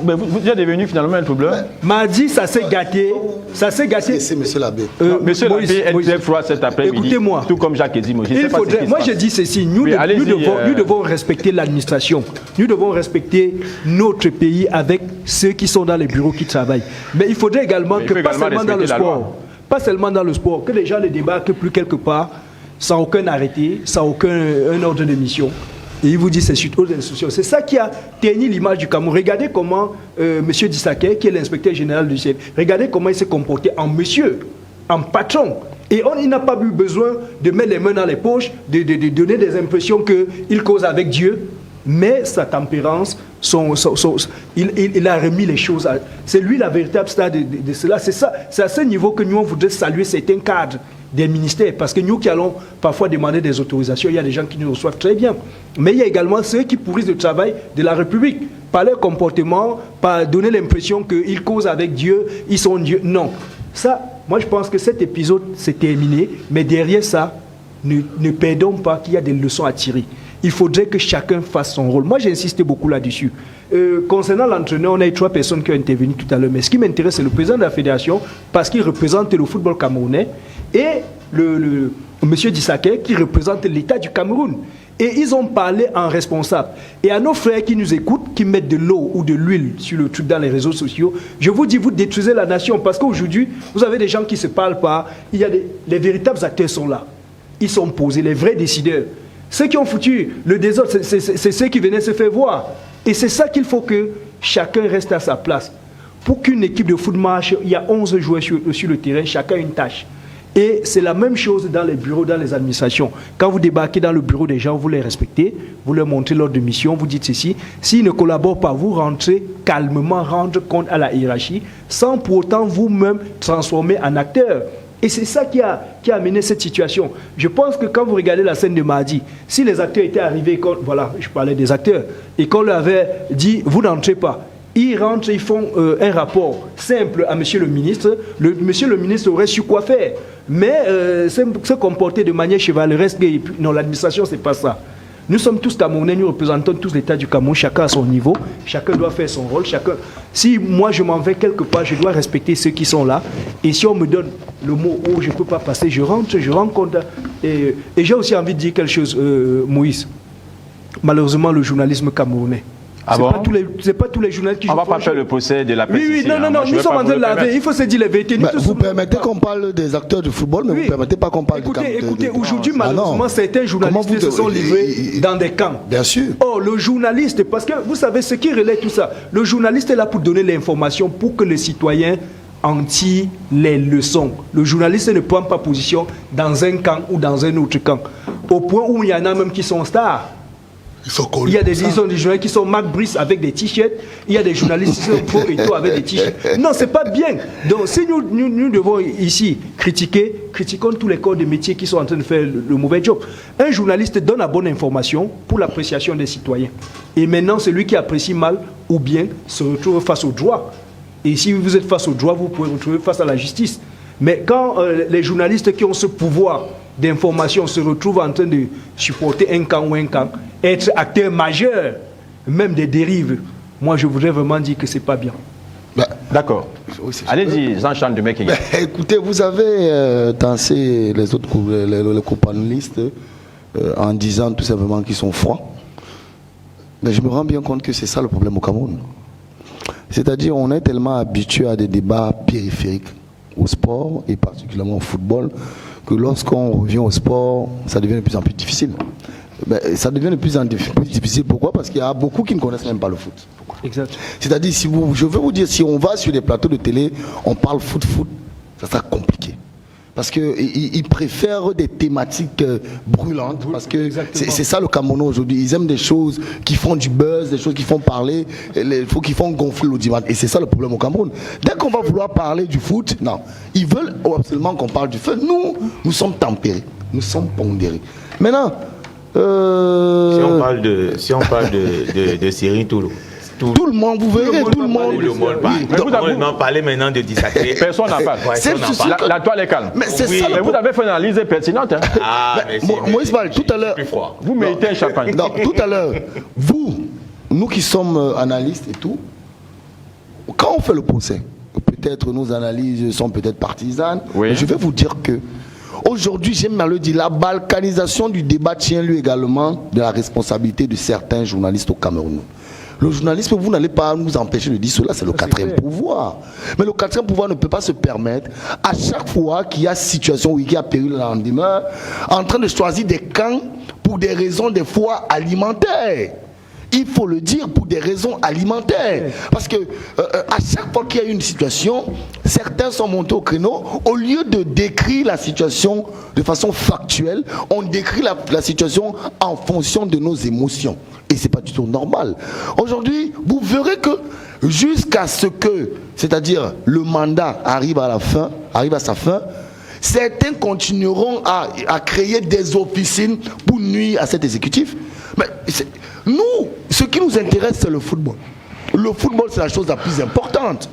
Mais vous êtes devenu finalement un troubleur. Mardi, ça s'est gâté. C'est monsieur l'abbé. Monsieur l'abbé, elle fait froid cet après-midi. Écoutez-moi. Tout comme Jacques Eddy. Moi, je dis ceci. Nous devons respecter l'administration. Nous devons respecter notre pays avec ceux qui sont dans les bureaux qui travaillent. Mais il faudrait également que, pas seulement dans le sport, que les gens ne débarquent plus quelque part sans aucun arrêté, sans aucun ordre de mission. Et il vous dit c'est suite aux instructions. C'est ça qui a terni l'image du Cameroun. Regardez comment M. Dissaké, qui est l'inspecteur général du ciel, regardez comment il s'est comporté en monsieur, en patron. Et il n'a pas eu besoin de mettre les mains dans les poches, de donner des impressions qu'il cause avec Dieu. Mais sa tempérance, il a remis les choses. C'est lui la véritable star de cela. C'est à ce niveau que nous, on voudrait saluer certains cadres des ministères, parce que nous qui allons parfois demander des autorisations, il y a des gens qui nous reçoivent très bien. Mais il y a également ceux qui pourrissent le travail de la République, par leur comportement, par donner l'impression qu'ils causent avec Dieu, ils sont Dieu. Non. Ça, moi je pense que cet épisode s'est terminé, mais derrière ça, ne perdons pas qu'il y a des leçons à tirer. Il faudrait que chacun fasse son rôle. Moi j'ai insisté beaucoup là-dessus. Concernant l'entraîneur, on a eu 3 personnes qui ont intervenu tout à l'heure, mais ce qui m'intéresse, c'est le président de la fédération, parce qu'il représente le football camerounais, et le monsieur Dissaké qui représente l'État du Cameroun. Et ils ont parlé en responsable. Et à nos frères qui nous écoutent, qui mettent de l'eau ou de l'huile sur le truc dans les réseaux sociaux, je vous dis, vous détruisez la nation. Parce qu'aujourd'hui, vous avez des gens qui ne se parlent pas. Les véritables acteurs sont là. Ils sont posés, les vrais décideurs. Ceux qui ont foutu le désordre, c'est ceux qui venaient se faire voir. Et c'est ça qu'il faut que chacun reste à sa place. Pour qu'une équipe de foot marche, il y a 11 joueurs sur le terrain, chacun une tâche. Et c'est la même chose dans les bureaux, dans les administrations. Quand vous débarquez dans le bureau des gens, vous les respectez, vous leur montrez l'ordre de mission, vous dites ceci. S'ils ne collaborent pas, vous rentrez calmement, rendre compte à la hiérarchie, sans pour autant vous-même transformer en acteur. Et c'est ça qui a amené cette situation. Je pense que quand vous regardez la scène de mardi, si les acteurs étaient arrivés, voilà, je parlais des acteurs, et qu'on leur avait dit, vous n'entrez pas, ils rentrent, ils font un rapport simple à monsieur le ministre. Monsieur le ministre aurait su quoi faire. Mais se comporter de manière chevaleresque, non, l'administration, c'est pas ça. Nous sommes tous Camerounais, nous représentons tous l'État du Cameroun, chacun à son niveau, chacun doit faire son rôle, chacun. Si moi je m'en vais quelque part, je dois respecter ceux qui sont là. Et si on me donne le mot où je ne peux pas passer, je rentre, je rencontre. Et j'ai aussi envie de dire quelque chose, Moïse. Malheureusement, le journalisme camerounais, Ah bon? C'est pas tous les journalistes qui jouent. On va pas faire le procès de la presse. Oui, ici, non, hein. nous sommes en train de laver. Il faut se dire la vérité. Vous permettez qu'on parle des acteurs du football, mais vous ne permettez pas qu'on parle Écoutez, aujourd'hui, malheureusement, certains journalistes se sont livrés dans des camps. Bien sûr. Oh, le journaliste, parce que vous savez ce qui relaie tout ça, le journaliste est là pour donner l'information pour que les citoyens en tirent les leçons. Le journaliste ne prend pas position dans un camp ou dans un autre camp. Au point où il y en a même qui sont stars. Il y a des journalistes qui sont Marc Brice avec des t-shirts. Il y a des journalistes qui sont Pro Eto avec des t-shirts. Non, c'est pas bien. Donc, si nous devons ici critiquons tous les corps de métier qui sont en train de faire le mauvais job. Un journaliste donne la bonne information pour l'appréciation des citoyens. Et maintenant, celui qui apprécie mal ou bien se retrouve face au droit. Et si vous êtes face au droit, vous pouvez vous retrouver face à la justice. Mais quand les journalistes qui ont ce pouvoir d'information se retrouvent en train de supporter un camp ou un camp, être acteur majeur, même des dérives, moi je voudrais vraiment dire que c'est pas bien. D'accord. Allez-y, Jean-Charles de Mekega. Écoutez, vous avez tassé les autres les co-panélistes en disant tout simplement qu'ils sont froids. Mais je me rends bien compte que c'est ça le problème au Cameroun. C'est-à-dire on est tellement habitué à des débats périphériques au sport et particulièrement au football que lorsqu'on revient au sport, ça devient de plus en plus difficile. Ça devient de plus en plus difficile. Pourquoi? Parce qu'il y a beaucoup qui ne connaissent même pas le foot. Exact. C'est-à-dire, je veux vous dire, si on va sur des plateaux de télé, on parle foot, ça sera compliqué. Parce qu'ils préfèrent des thématiques brûlantes. Parce que c'est ça le Cameroun aujourd'hui. Ils aiment des choses qui font du buzz, des choses qui font parler, qui font gonfler l'audimat. Et c'est ça le problème au Cameroun. Dès qu'on va vouloir parler du foot, non. Ils veulent absolument qu'on parle du foot. Nous sommes tempérés. Nous sommes pondérés. Maintenant, si on parle de Serigne Toulo. Tout le monde, vous verrez, tout le monde. On en parlait maintenant de dissacrer. Personne n'en parle. La toile est calme. Mais c'est ça. Vous avez fait une analyse pertinente. Moïse Bal, tout à l'heure. Vous méritez un champagne. Non, tout à l'heure, nous qui sommes analystes et tout, quand on fait le procès, peut-être nos analyses sont peut-être partisanes, mais je vais vous dire que aujourd'hui, j'aime mal le dire, la balkanisation du débat tient lieu également de la responsabilité de certains journalistes au Cameroun. Le journalisme, vous n'allez pas nous empêcher de dire cela, c'est le quatrième pouvoir. Mais le quatrième pouvoir ne peut pas se permettre, à chaque fois qu'il y a situation ou qu'il y a péril le lendemain, en train de choisir des camps pour des raisons des fois alimentaires. Il faut le dire, pour des raisons alimentaires. Parce que à chaque fois qu'il y a une situation, certains sont montés au créneau. Au lieu de décrire la situation de façon factuelle, on décrit la situation en fonction de nos émotions. Et ce n'est pas du tout normal. Aujourd'hui, vous verrez que jusqu'à ce que, c'est-à-dire le mandat arrive à sa fin, certains continueront à créer des officines pour nuire à cet exécutif. Mais nous, ce qui nous intéresse, c'est le football. Le football, c'est la chose la plus importante.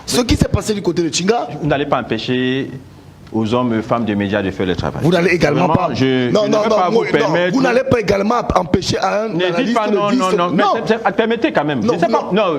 Ce qui s'est passé du côté de Tchinga... Vous n'allez pas empêcher aux hommes et femmes des médias de faire le travail. Vous n'allez également pas... Vous n'allez pas également empêcher à un... Ne dites pas non. Permettez quand même. Non,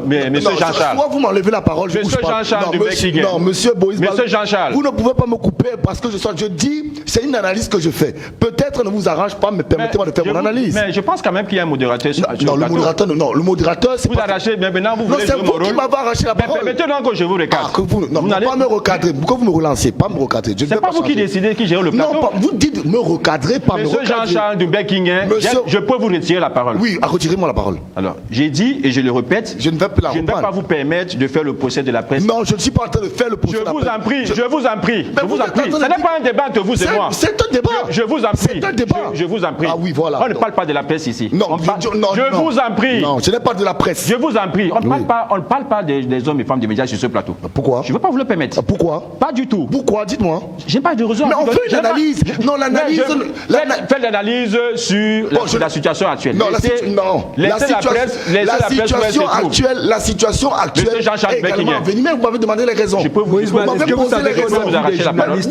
mais monsieur Jean-Charles. Soit vous m'enlevez la parole, je Monsieur Jean-Charles du Mexicain. Non, monsieur Boïs. Monsieur Jean-Charles. Vous ne pouvez pas me couper parce que je dis, c'est une analyse que je fais. Peut-être ne vous arrange pas, mais permettez-moi de faire mon analyse. Mais je pense quand même qu'il y a un modérateur sur le modérateur, c'est pas... Vous arrachez, mais maintenant vous voulez jouer mon rôle. C'est vous qui m'avez arraché la parole. Permettez donc que je vous recadre. Non, pas me recadrer. Pourquoi vous me relancez? Pas me recadrer. C'est pas vous qui décidez qui gère le plateau. Non, vous dites me recadrer, pas me recadrer. Monsieur Jean-Charles du Buckingham, je peux vous retirer la parole. Oui, retirez-moi la parole. Alors, j'ai dit et je le répète, je ne vais pas vous permettre de faire le procès de la presse. Non, je ne suis pas en train de faire le procès de la presse. Je vous en prie. Ce n'est pas un débat entre vous et moi. C'est un débat. Je vous en prie. C'est un débat. Je vous en prie. Ah oui, voilà. On ne parle pas de la presse ici. Non, je vous en prie. Non, je n'ai pas de la presse. Je vous en prie. On ne parle pas des hommes et femmes des médias sur ce plateau. Pourquoi? Je ne veux pas vous le permettre. Pourquoi? Pas du tout. Pourquoi? Dites-moi. J'ai pas de raison. Mais on fait une analyse. Non, l'analyse. Faites l'analyse sur la situation actuelle. Non, la situation actuelle. Monsieur Jean-Charles Buckingham. Vous m'avez demandé les raisons. Je peux vous arracher la parole. Je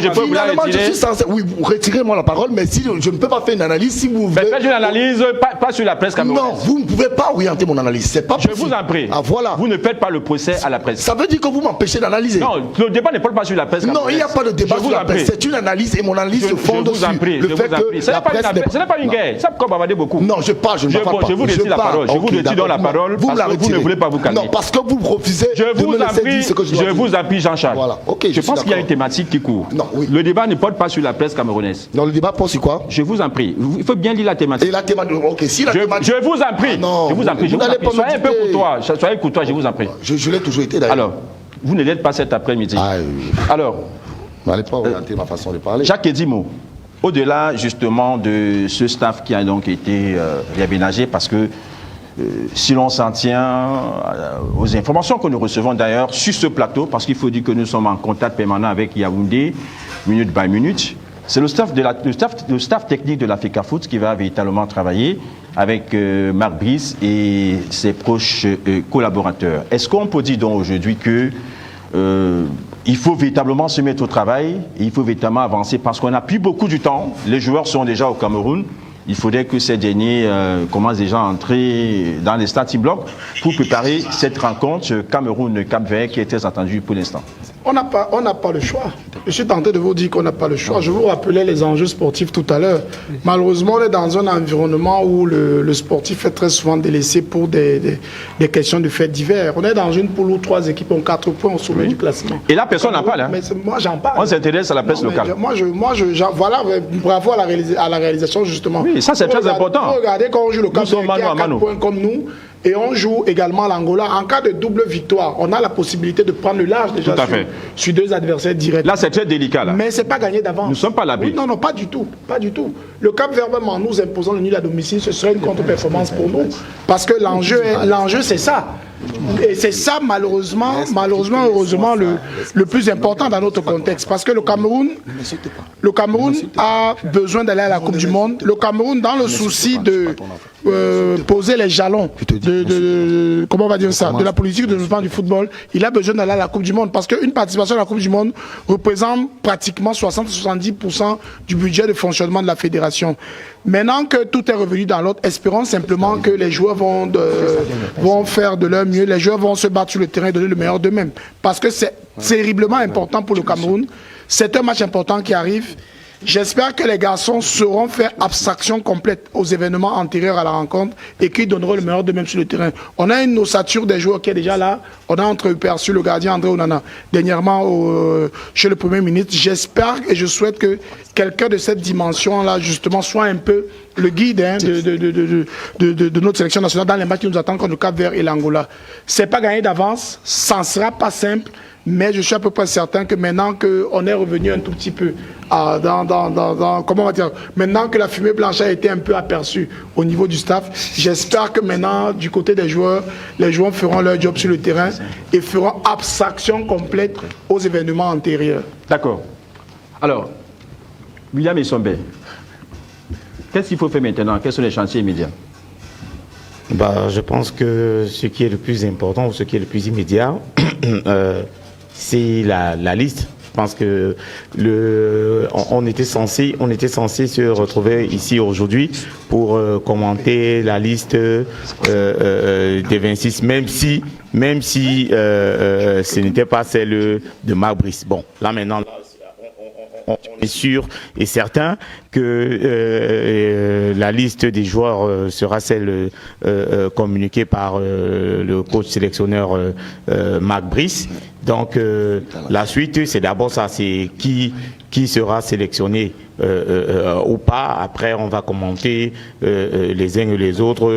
peux vous la retirer. Oui, retirez-moi la parole, mais si je ne peux pas faire une analyse, si vous voulez. Faites une analyse, pas sur la presse camerounaise. Non, vous ne pouvez pas orienter mon analyse. C'est pas possible. Je vous en prie. Ah voilà. Vous ne faites pas le procès à la presse. Ça veut dire que vous m'empêchez d'analyser. Non, le débat ne parle pas sur la presse. presse Non, il n'y a pas de débat sur la presse. C'est une analyse et mon analyse se fonde sur le fait que ce n'est pas une guerre. Ça peut bavarder beaucoup. Non, je parle, je ne parle pas. Je vous retire la parole. Je vous retire la parole parce que vous ne voulez pas vous calmer. Non, parce que vous refusez de me laisser dire ce que je dois dire. Je vous appuie, Jean-Charles. Voilà, ok. Je pense qu'il y a une thématique qui court. Non, oui. Le débat ne porte pas sur la presse camerounaise. Non, le débat porte sur quoi? Je vous en prie. Il faut bien lire la thématique. Et la thématique, ok. Si la thématique... Je vous en prie. Non, je vous en prie. Soyez un peu courtois. Soyez courtois, je vous en prie. Je l'ai toujours été d'ailleurs. Alors, vous ne l'êtes pas cet après-midi. Alors, n'allez pas orienter ma façon de parler. Jacques Edimo, au-delà justement de ce staff qui a donc été réaménagé, parce que si l'on s'en tient aux informations que nous recevons d'ailleurs sur ce plateau, parce qu'il faut dire que nous sommes en contact permanent avec Yaoundé, minute by minute, c'est le staff technique de la FECAFOOT qui va véritablement travailler avec Marc Brice et ses proches collaborateurs. Est-ce qu'on peut dire donc aujourd'hui que il faut véritablement se mettre au travail et il faut véritablement avancer parce qu'on n'a plus beaucoup de temps. Les joueurs sont déjà au Cameroun. Il faudrait que ces derniers commencent déjà à entrer dans les starting blocks pour préparer cette rencontre Cameroun-Cap-Vert qui est très attendue pour l'instant. On n'a pas le choix. Je suis tenté de vous dire qu'on n'a pas le choix. Je vous rappelais les enjeux sportifs tout à l'heure. Malheureusement, on est dans un environnement où le sportif est très souvent délaissé pour des questions de faits divers. On est dans une poule où 3 équipes ont 4 points au sommet du classement. Et là, personne n'en parle. Hein. Mais moi, j'en parle. On s'intéresse à la presse locale. Voilà, bravo à la réalisation, justement. Oui, ça, c'est très important. Regardez quand on joue le Cap qui a 4 points comme nous. Et on joue également l'Angola. En cas de double victoire, on a la possibilité de prendre le large déjà sur 2 adversaires directs. Là, c'est très délicat. Là. Mais ce n'est pas gagné d'avance. Nous ne sommes pas à l'abri. Oui, non, pas du tout. Pas du tout. Le Cap Vert, en nous imposant le nul à domicile, ce serait une contre-performance pour nous. Parce que l'enjeu, c'est ça. Et c'est ça, malheureusement, heureusement, le plus important dans notre contexte. Parce que le Cameroun a besoin d'aller à la Coupe du Monde. Le Cameroun, dans le souci de poser les jalons comment on va dire ça, de la politique de développement du football, il a besoin d'aller à la Coupe du Monde. Parce qu'une participation à la Coupe du Monde représente pratiquement 60-70% du budget de fonctionnement de la fédération. Maintenant que tout est revenu dans l'ordre, espérons simplement que les joueurs vont faire de leur mieux, les joueurs vont se battre sur le terrain et donner le meilleur d'eux-mêmes. Parce que c'est terriblement important pour le Cameroun. C'est un match important qui arrive. J'espère que les garçons sauront faire abstraction complète aux événements antérieurs à la rencontre et qu'ils donneront le meilleur d'eux-mêmes sur le terrain. On a une ossature des joueurs qui est déjà là. On a entreaperçu le gardien André Onana dernièrement chez le Premier ministre. J'espère et je souhaite que quelqu'un de cette dimension-là, justement, soit un peu le guide de notre sélection nationale dans les matchs qui nous attendent contre le Cap-Vert et l'Angola. C'est pas gagné d'avance, ça ne sera pas simple. Mais je suis à peu près certain que maintenant qu'on est revenu un tout petit peu comment on va dire, maintenant que la fumée blanche a été un peu aperçue au niveau du staff, j'espère que maintenant, du côté des joueurs, les joueurs feront leur job sur le terrain et feront abstraction complète aux événements antérieurs. D'accord. Alors, William Essombe, qu'est-ce qu'il faut faire maintenant? Quels sont les chantiers immédiats? Je pense que ce qui est le plus important ou ce qui est le plus immédiat, c'est la liste. Je pense que on était censé se retrouver ici aujourd'hui pour commenter la liste des 26, même si ce n'était pas celle de Marc Brice. Bon, là maintenant, on est sûr et certain que la liste des joueurs sera celle communiquée par le coach sélectionneur Marc Brice. Donc la suite, c'est d'abord ça, c'est qui sera sélectionné ou pas. Après, on va commenter les uns et les autres.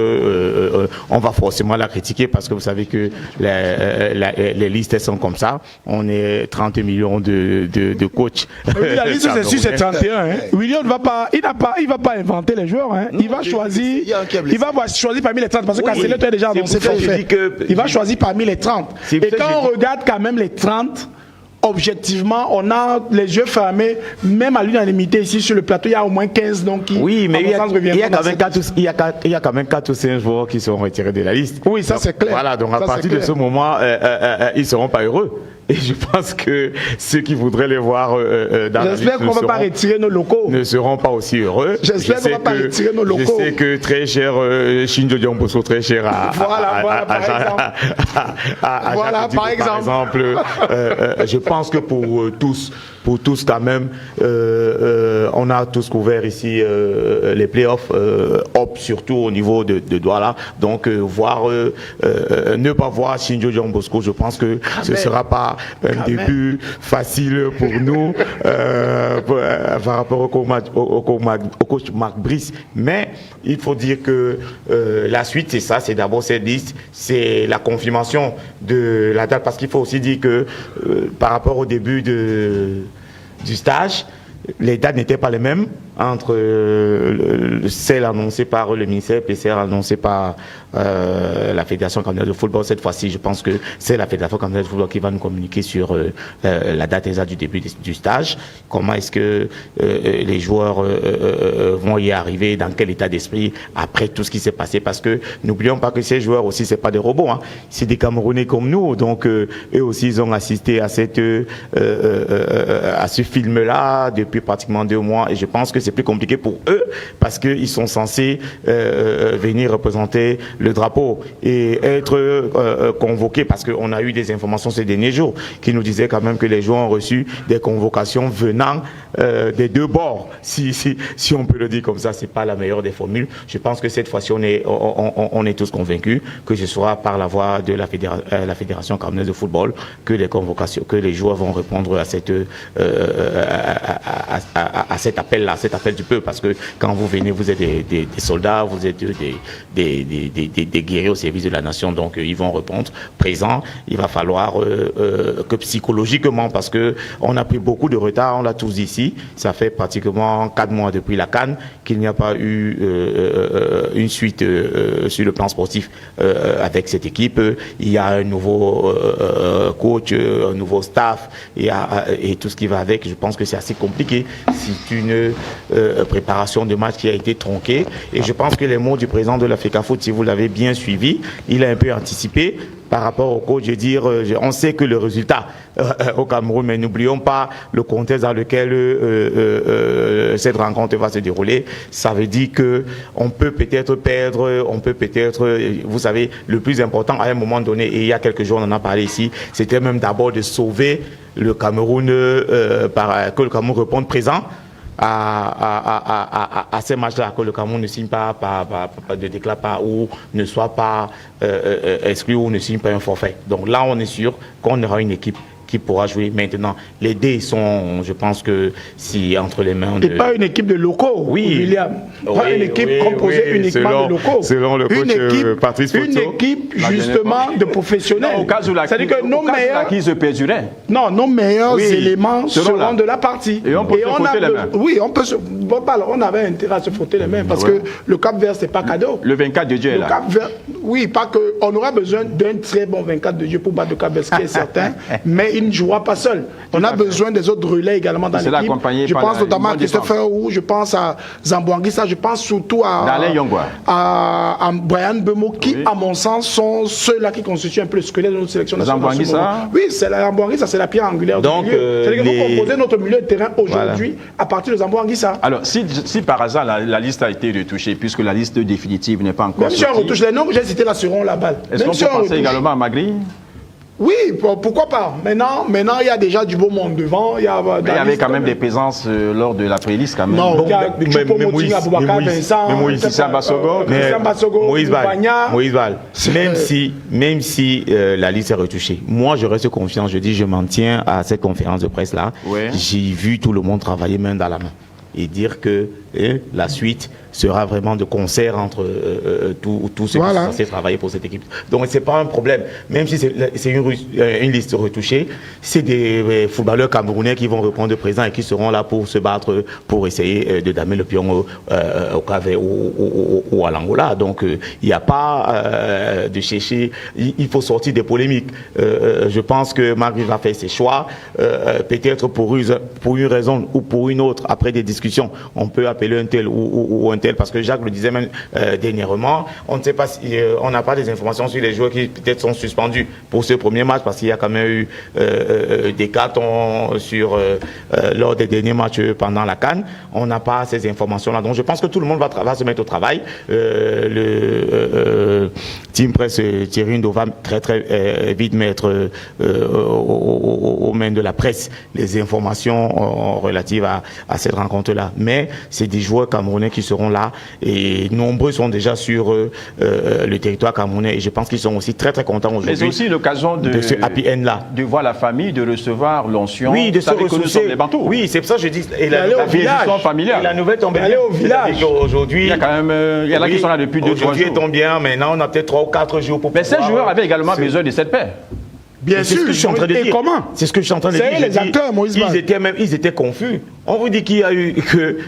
On va forcément la critiquer parce que vous savez que les listes sont comme ça. On est 30 millions de coachs. Oui, la liste c'est sûr, c'est 31. Hein. William il va pas inventer les joueurs. Hein. Il va choisir parmi les 30 parce que Castellet est déjà annoncé. Il va choisir parmi les 30. Et quand on regarde quand même les 30. Objectivement, on a les yeux fermés, même à l'unanimité ici sur le plateau, il y a au moins 15 noms qui... Oui, mais il y a quand même 4 ou 5 joueurs qui seront retirés de la liste. Oui, ça c'est clair. Voilà, donc à partir de ce moment, ils ne seront pas heureux. Et je pense que ceux qui voudraient les voir dans la liste j'espère qu'on ne va pas retirer nos locaux. Ne seront pas aussi heureux. J'espère qu'on ne va pas retirer nos locaux. Je sais que très cher Shinjo Diomboso, très cher à par exemple. Je pense que pour tous quand même, on a tous couvert ici les playoffs, surtout au niveau de Douala. Donc ne pas voir Shinjo Diomboso, je pense que ce ne sera pas un début facile pour nous par rapport au coach Marc Brice. Mais il faut dire que la suite, c'est ça, c'est d'abord cette liste, c'est la confirmation de la date, parce qu'il faut aussi dire que par rapport au début du stage, les dates n'étaient pas les mêmes entre celle annoncée par le ministère et celle annoncée par la Fédération camerounaise de football. Cette fois-ci, je pense que c'est la Fédération camerounaise de football qui va nous communiquer sur la date exacte du début du stage. Comment est-ce que les joueurs vont y arriver, dans quel état d'esprit après tout ce qui s'est passé, parce que n'oublions pas que ces joueurs aussi, c'est pas des robots, hein. C'est des Camerounais comme nous, donc eux aussi ils ont assisté à ce film-là depuis pratiquement 2 mois, et je pense que c'est plus compliqué pour eux parce qu'ils sont censés venir représenter le drapeau et être convoqués, parce qu'on a eu des informations ces derniers jours qui nous disaient quand même que les joueurs ont reçu des convocations venant des 2 bords. Si on peut le dire comme ça, c'est pas la meilleure des formules. Je pense que cette fois-ci on est tous convaincus que ce sera par la voie de la Fédération camerounaise de football que les convocations, que les joueurs vont répondre à cet appel-là, cet appel du peuple, parce que quand vous venez, vous êtes des soldats, vous êtes des guerriers au service de la nation, donc ils vont répondre présent. Il va falloir que psychologiquement, parce que on a pris beaucoup de retard, on l'a tous ici, ça fait pratiquement 4 mois depuis la CAN qu'il n'y a pas eu une suite sur le plan sportif avec cette équipe. Il y a un nouveau coach, un nouveau staff et tout ce qui va avec. Je pense que c'est assez compliqué. C'est une préparation de match qui a été tronquée, et je pense que les mots du président de la FECAFOOT, si vous l'avez bien suivi, il a un peu anticipé par rapport au coach. Je veux dire, on sait que le résultat au Cameroun, mais n'oublions pas le contexte dans lequel cette rencontre va se dérouler. Ça veut dire que on peut peut-être perdre, vous savez, le plus important à un moment donné, et il y a quelques jours on en a parlé ici, c'était même d'abord de sauver le Cameroun, que le Cameroun réponde présent à ces matchs-là, que le Cameroun ne signe pas de déclare pas, ou ne soit pas exclu, ou ne signe pas un forfait. Donc là, on est sûr qu'on aura une équipe qui pourra jouer maintenant. Les dés sont, je pense que si entre les mains de... Et pas une équipe de locaux, oui. William. Pas une équipe composée uniquement de locaux. Selon le coach Patrice Foto. Une équipe justement de professionnels. Non, au cas où c'est-à-dire que nos meilleurs... se perdurait. Non, nos meilleurs éléments seront de la partie. Et on peut se frotter les mains. Oui, on peut se... on avait intérêt à se frotter les mains parce que le Cap-Vert, c'est pas cadeau. Le 24 de Dieu est là. Le Cap-Vert, oui, pas que... On aura besoin d'un très bon 24 de Dieu pour battre le Cap-Vert, ce qui est certain. Mais il ne jouera pas seul. On a besoin des autres relais également dans l'équipe. Je pense notamment à Christopher Roux, je pense à Zamboanguissa, je pense surtout à Brian Bemo, qui, à mon sens, sont ceux-là qui constituent un peu le squelette de notre sélection nationale. Oui, c'est Zamboanguissa, c'est la pierre angulaire du milieu. C'est-à-dire qu'il faut composer notre milieu de terrain aujourd'hui à partir de Zamboanguissa. Alors, si par hasard la liste a été retouchée, puisque la liste définitive n'est pas encore sortie... Même si on retouche les noms que j'ai cités là seront la balle. Est-ce qu'on peut penser également à Magri? Oui, pourquoi pas. Maintenant, il y a déjà du beau monde devant. Il y avait quand même des présences lors de la pré-liste quand même. Non, il y a Choupo-Moting, Aboubakar, Vincent, Moïse Bal. Même si la liste est retouchée, moi je reste confiant. Je dis, je m'en tiens à cette conférence de presse là. Ouais. J'ai vu tout le monde travailler main dans la main et dire que la suite sera vraiment de concert entre tous ceux qui sont censés travailler pour cette équipe. Donc c'est pas un problème, même si c'est une liste retouchée, c'est des footballeurs camerounais qui vont répondre présent et qui seront là pour se battre, pour essayer de damer le pion au Cap-Vert ou à l'Angola. Donc il n'y a pas de chercher, il faut sortir des polémiques. Je pense que Magri va faire ses choix, peut-être pour une raison ou pour une autre, après des discussions, on peut appeler un tel ou un tel, parce que Jacques le disait même dernièrement, on ne sait pas si, on n'a pas des informations sur les joueurs qui peut-être sont suspendus pour ce premier match, parce qu'il y a quand même eu des cartons lors des derniers matchs pendant la CAN. On n'a pas ces informations-là. Donc je pense que tout le monde va se mettre au travail. Le team presse Thierry Ndo va très vite mettre aux mains de la presse les informations relatives à cette rencontre-là. Mais c'est des joueurs camerounais qui seront là et nombreux sont déjà sur le territoire camerounais et je pense qu'ils sont aussi très contents aujourd'hui. Mais c'est aussi l'occasion de ce happy end-là. De voir la famille, de recevoir l'onction. Oui, de se ressourcer. Oui, c'est pour ça que je dis. Et la nouvelle tombe bien. Aller au village. Aujourd'hui, il y a quand même, il y en a qui sont là depuis 2-3 jours. Aujourd'hui, il tombe bien. Maintenant, on a peut-être 3 ou 4 jours pour. Mais ces joueurs avaient également besoin de cette paix. Bien sûr, je suis en train de dire. Comment? C'est ce que je suis en train de dire. C'est les acteurs, Moïse Bal. Ils étaient confus. On vous dit qu'il y a eu que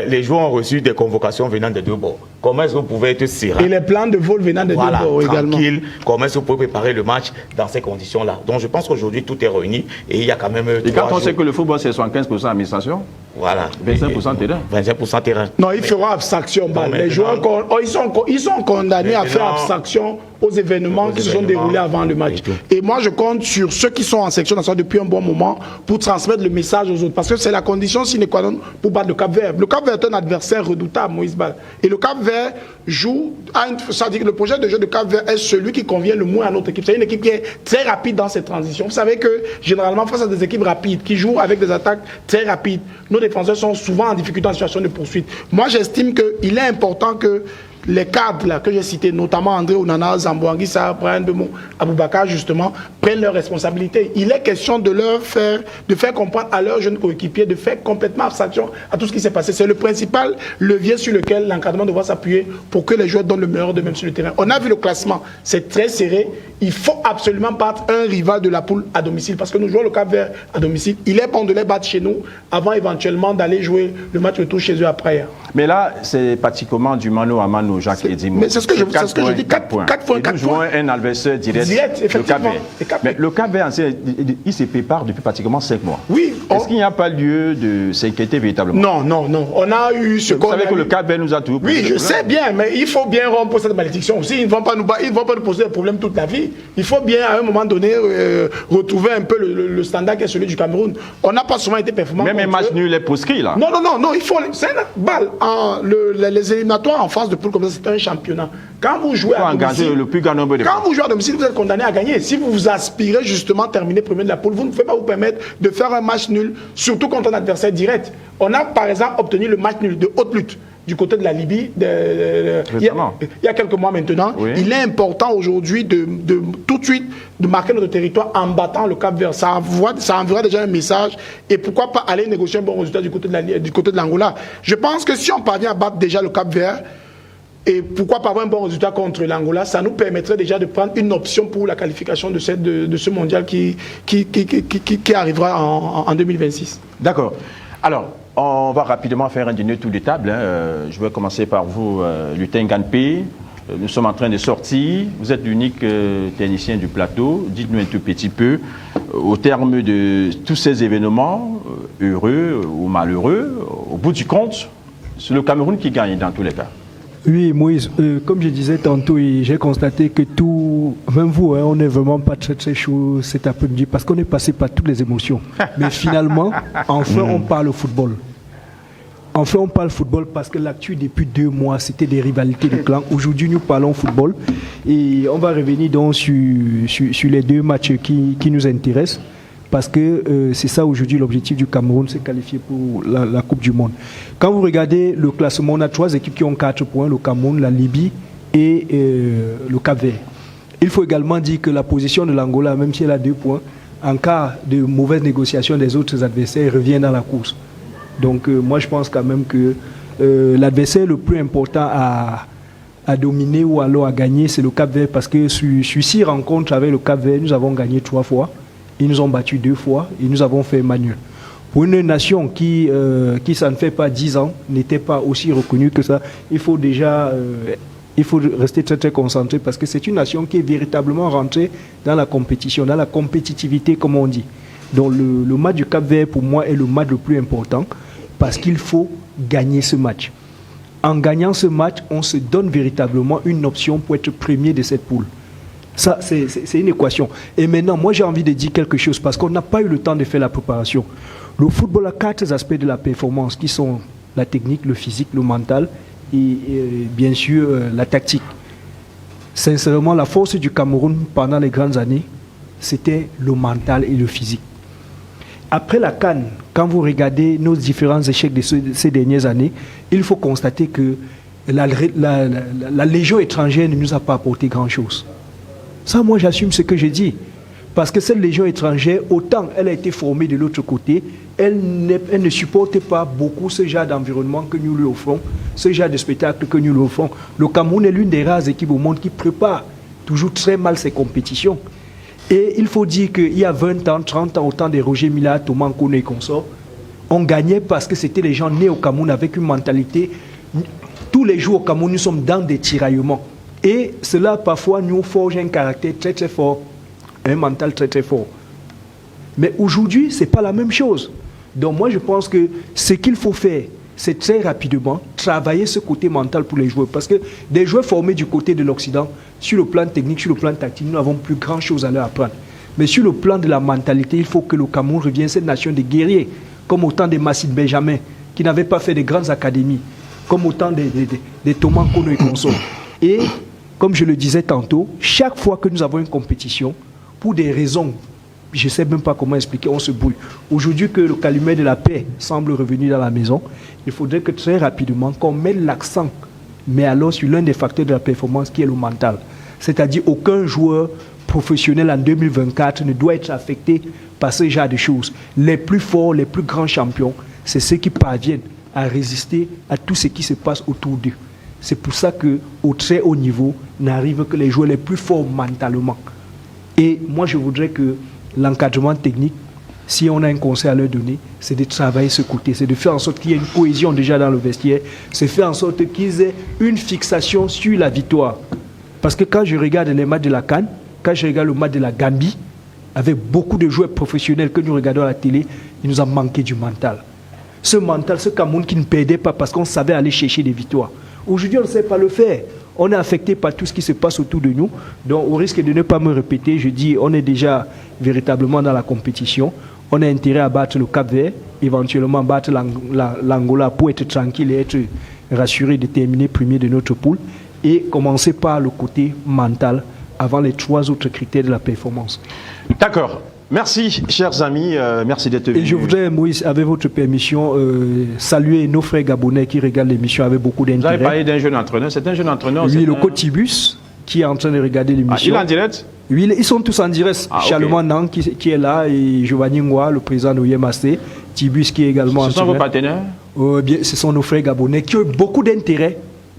les joueurs ont reçu des convocations venant des deux bords. Comment est-ce que vous pouvez être serein? Et les plans de vol venant des deux bords également. Tranquille. Comment est-ce que vous pouvez préparer le match dans ces conditions-là? Donc je pense qu'aujourd'hui tout est réuni et il y a quand même. Et quand on sait que le football c'est 75% administration, voilà. 25% terrain. 25% terrain. Non, il fera abstraction. Les joueurs, ils sont condamnés à faire abstraction aux événements qui se sont déroulés avant le match. Et moi, je compte sur ceux qui sont en section nationale depuis un bon moment pour transmettre le message aux autres. Parce que c'est la condition sine qua non pour battre le Cap-Vert. Le Cap-Vert est un adversaire redoutable, Moïse Bal. Et le Cap-Vert joue, ça dit que le projet de jeu de Cap-Vert est celui qui convient le moins à notre équipe. C'est une équipe qui est très rapide dans ses transitions. Vous savez que généralement, face à des équipes rapides qui jouent avec des attaques très rapides, nos défenseurs sont souvent en difficulté en situation de poursuite. Moi, j'estime qu'il est important que les cadres là, que j'ai cités, notamment André Onana, Zamboanguissa, Brian Bemo, Aboubakar, justement, prennent leurs responsabilités. Il est question de faire comprendre à leurs jeunes coéquipiers, de faire complètement abstraction à tout ce qui s'est passé. C'est le principal levier sur lequel l'encadrement doit s'appuyer pour que les joueurs donnent le meilleur d'eux-mêmes sur le terrain. On a vu le classement, c'est très serré. Il faut absolument battre un rival de la poule à domicile, parce que nous jouons le Cap-Vert à domicile. Il est bon de les battre chez nous, avant éventuellement d'aller jouer le match retour chez eux après. Mais là, c'est pratiquement du mano à mano, Jacques Edimo. Mais c'est ce que je dis, 4 points. Nous jouons un adversaire direct, le Cap-Vert. Mais le Cap-Vert, il se prépare depuis pratiquement 5 mois. Oui. Est-ce qu'il n'y a pas lieu de s'inquiéter véritablement? Non. On a eu ce qu'on a eu. Vous savez que le Cap-Vert nous a tout. Oui, je sais bien, mais il faut bien rompre cette malédiction aussi. Ils ne vont pas nous poser des problèmes toute la vie. Il faut bien, à un moment donné, retrouver un peu le standard qui est celui du Cameroun. On n'a pas souvent été performant. Même un match nul est proscrit, là. Non, il faut... C'est une balle. Les éliminatoires en phase de poule comme ça, c'est un championnat. Quand vous jouez à domicile, le plus grand nombre de quand vous jouez à domicile, vous êtes condamné à gagner. Si vous aspirez justement à terminer premier de la poule, vous ne pouvez pas vous permettre de faire un match nul, surtout contre un adversaire direct. On a par exemple obtenu le match nul de haute lutte du côté de la Libye il y a quelques mois maintenant. Oui. Il est important aujourd'hui de tout de suite de marquer notre territoire en battant le Cap-Vert. Ça enverra déjà un message, et pourquoi pas aller négocier un bon résultat du côté de l'Angola. Je pense que si on parvient à battre déjà le Cap-Vert, et pourquoi pas avoir un bon résultat contre l'Angola, ça nous permettrait déjà de prendre une option pour la qualification de ce mondial qui arrivera en 2026. D'accord. Alors, on va rapidement faire un dîner tour de table. Je vais commencer par vous, Lutin Ganpé. Nous sommes en train de sortir. Vous êtes l'unique technicien du plateau. Dites-nous un tout petit peu, au terme de tous ces événements, heureux ou malheureux, au bout du compte, c'est le Cameroun qui gagne dans tous les cas. Oui, Moïse, comme je disais tantôt, j'ai constaté que même vous, on n'est vraiment pas très chaud cet après-midi parce qu'on est passé par toutes les émotions. Mais finalement, enfin, on parle au football. Enfin, on parle football parce que l'actu depuis 2 mois, c'était des rivalités de clans. Aujourd'hui, nous parlons football et on va revenir donc sur les 2 matchs qui nous intéressent. Parce que c'est ça aujourd'hui l'objectif du Cameroun, c'est qualifier pour la Coupe du Monde. Quand vous regardez le classement, on a 3 équipes qui ont 4 points, le Cameroun, la Libye et le Cap-Vert. Il faut également dire que la position de l'Angola, même si elle a 2 points, en cas de mauvaise négociation des autres adversaires, revient dans la course. Donc moi je pense quand même que l'adversaire le plus important à dominer ou alors à gagner, c'est le Cap-Vert, parce que sur 6 rencontres avec le Cap-Vert, nous avons gagné 3 fois. Ils nous ont battus 2 fois et nous avons fait manuel. Pour une nation qui ça ne fait pas 10 ans, n'était pas aussi reconnue que ça, il faut rester très concentré, parce que c'est une nation qui est véritablement rentrée dans la compétition, dans la compétitivité comme on dit. Donc le match du Cap-Vert pour moi est le match le plus important, parce qu'il faut gagner ce match. En gagnant ce match, on se donne véritablement une option pour être premier de cette poule. Ça, c'est une équation. Et maintenant, moi, j'ai envie de dire quelque chose parce qu'on n'a pas eu le temps de faire la préparation. Le football a 4 aspects de la performance qui sont la technique, le physique, le mental et bien sûr la tactique. Sincèrement, la force du Cameroun pendant les grandes années, c'était le mental et le physique. Après la CAN, quand vous regardez nos différents échecs de ces dernières années, il faut constater que la légion étrangère ne nous a pas apporté grand-chose. Ça, moi, j'assume ce que je dis. Parce que cette légion étrangère, autant elle a été formée de l'autre côté, elle ne supporte pas beaucoup ce genre d'environnement que nous lui offrons, ce genre de spectacle que nous lui offrons. Le Cameroun est l'une des rares équipes au monde qui prépare toujours très mal ses compétitions. Et il faut dire qu'il y a 20 ans, 30 ans, au temps de Roger Mila, Thomas Nkono et consorts, on gagnait parce que c'était les gens nés au Cameroun avec une mentalité. Tous les jours au Cameroun, nous sommes dans des tiraillements. Et cela, parfois, nous forge un caractère très très fort, un mental très très fort. Mais aujourd'hui, ce n'est pas la même chose. Donc moi, je pense que ce qu'il faut faire, c'est très rapidement travailler ce côté mental pour les joueurs. Parce que des joueurs formés du côté de l'Occident, sur le plan technique, sur le plan tactique, nous n'avons plus grand-chose à leur apprendre. Mais sur le plan de la mentalité, il faut que le Cameroun revienne cette nation de guerriers, comme autant de Massid Benjamin, qui n'avaient pas fait de grandes académies, comme autant de Thomas Nkono et consorts. Et, comme je le disais tantôt, chaque fois que nous avons une compétition, pour des raisons, je ne sais même pas comment expliquer, on se brouille. Aujourd'hui que le calumet de la paix semble revenu dans la maison, il faudrait que très rapidement, qu'on mette l'accent, mais alors sur l'un des facteurs de la performance qui est le mental. C'est-à-dire aucun joueur professionnel en 2024 ne doit être affecté par ce genre de choses. Les plus forts, les plus grands champions, c'est ceux qui parviennent à résister à tout ce qui se passe autour d'eux. C'est pour ça qu'au très haut niveau, n'arrivent que les joueurs les plus forts mentalement. Et moi, je voudrais que l'encadrement technique, si on a un conseil à leur donner, c'est de travailler ce côté, c'est de faire en sorte qu'il y ait une cohésion déjà dans le vestiaire, c'est faire en sorte qu'ils aient une fixation sur la victoire. Parce que quand je regarde les matchs de la CAN, quand je regarde le match de la Gambie, avec beaucoup de joueurs professionnels que nous regardons à la télé, il nous a manqué du mental. Ce mental, ce Cameroun qui ne perdait pas parce qu'on savait aller chercher des victoires. Aujourd'hui, on ne sait pas le faire. On est affecté par tout ce qui se passe autour de nous. Donc, au risque de ne pas me répéter, je dis, on est déjà véritablement dans la compétition. On a intérêt à battre le Cap-Vert, éventuellement battre l'Angola pour être tranquille et être rassuré de terminer premier de notre poule. Et commencer par le côté mental avant les 3 autres critères de la performance. D'accord. Merci, chers amis. Merci d'être venus. Et je voudrais, Moïse, avec votre permission, saluer nos frères gabonais qui regardent l'émission avec beaucoup d'intérêt. Vous avez parlé d'un jeune entraîneur. C'est un jeune entraîneur. Oui, le coach Tibus, qui est en train de regarder l'émission. Il est en direct? Oui, ils sont tous en direct. Charlemagne Nang qui est là et Giovanni Ngoa, le président de l'OIMAC. Tibus qui est également Ce sont vos partenaires? Ce sont nos frères gabonais qui ont beaucoup d'intérêt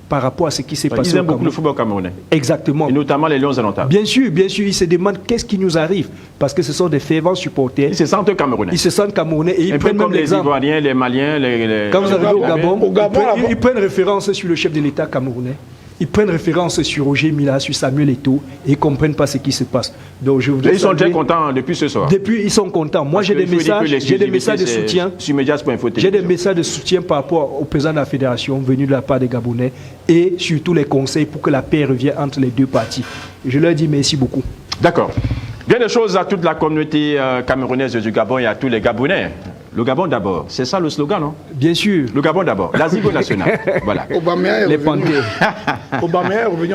par rapport à ce qui s'est passé. Ils aiment beaucoup le football camerounais. Exactement. Et notamment les Lions indomptables. Bien sûr, ils se demandent qu'est-ce qui nous arrive. Parce que ce sont des fervents supporters. Ils se sentent camerounais. Ils se sentent camerounais et ils prennent comme même les Ivoiriens, les Maliens, Quand vous arrivez au Gabon, ils prennent référence sur le chef de l'État camerounais. Ils prennent référence sur Roger Mila, sur Samuel Eto'o et ils ne comprennent pas ce qui se passe. Donc, je voudrais ils sont très contents depuis ce soir. Depuis, ils sont contents. Moi, j'ai des messages de soutien. J'ai des messages de soutien par rapport au président de la fédération venu de la part des Gabonais et surtout les conseils pour que la paix revienne entre les deux parties. Je leur dis merci beaucoup. D'accord. Bien des choses à toute la communauté camerounaise du Gabon et à tous les Gabonais. Le Gabon d'abord, c'est ça le slogan, non? Bien sûr. Le Gabon d'abord, la Zigo nationale. Voilà. Les Panthères.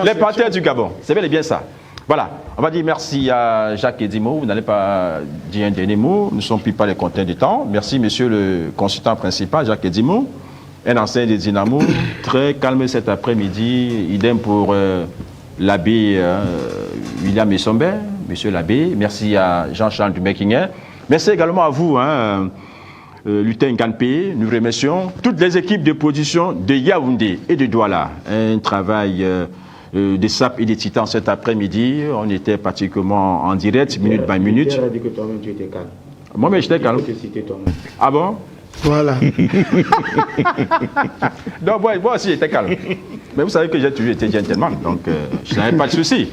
Les Panthères du Gabon, c'est bel et bien ça. Voilà, on va dire merci à Jacques Edimo. Vous n'allez pas dire un dernier mot, nous ne sommes plus pas les compteurs du temps. Merci, monsieur le consultant principal, Jacques Edimo, un ancien des Dynamo, très calme cet après-midi. Idem pour l'abbé William Essombe, monsieur l'abbé. Merci à Jean-Charles Dumekinger. Merci également à vous, Lutin Ganpé. Nous remercions toutes les équipes de production de Yaoundé et de Douala. Un travail de SAP et des Titans cet après-midi. On était particulièrement en direct, minute by minute. Tu as dit que toi-même tu étais calme. Moi, mais j'étais calme. Ah bon? Voilà. Donc, moi aussi, j'étais calme. Mais vous savez que j'ai toujours été gentleman, donc je n'avais pas de souci.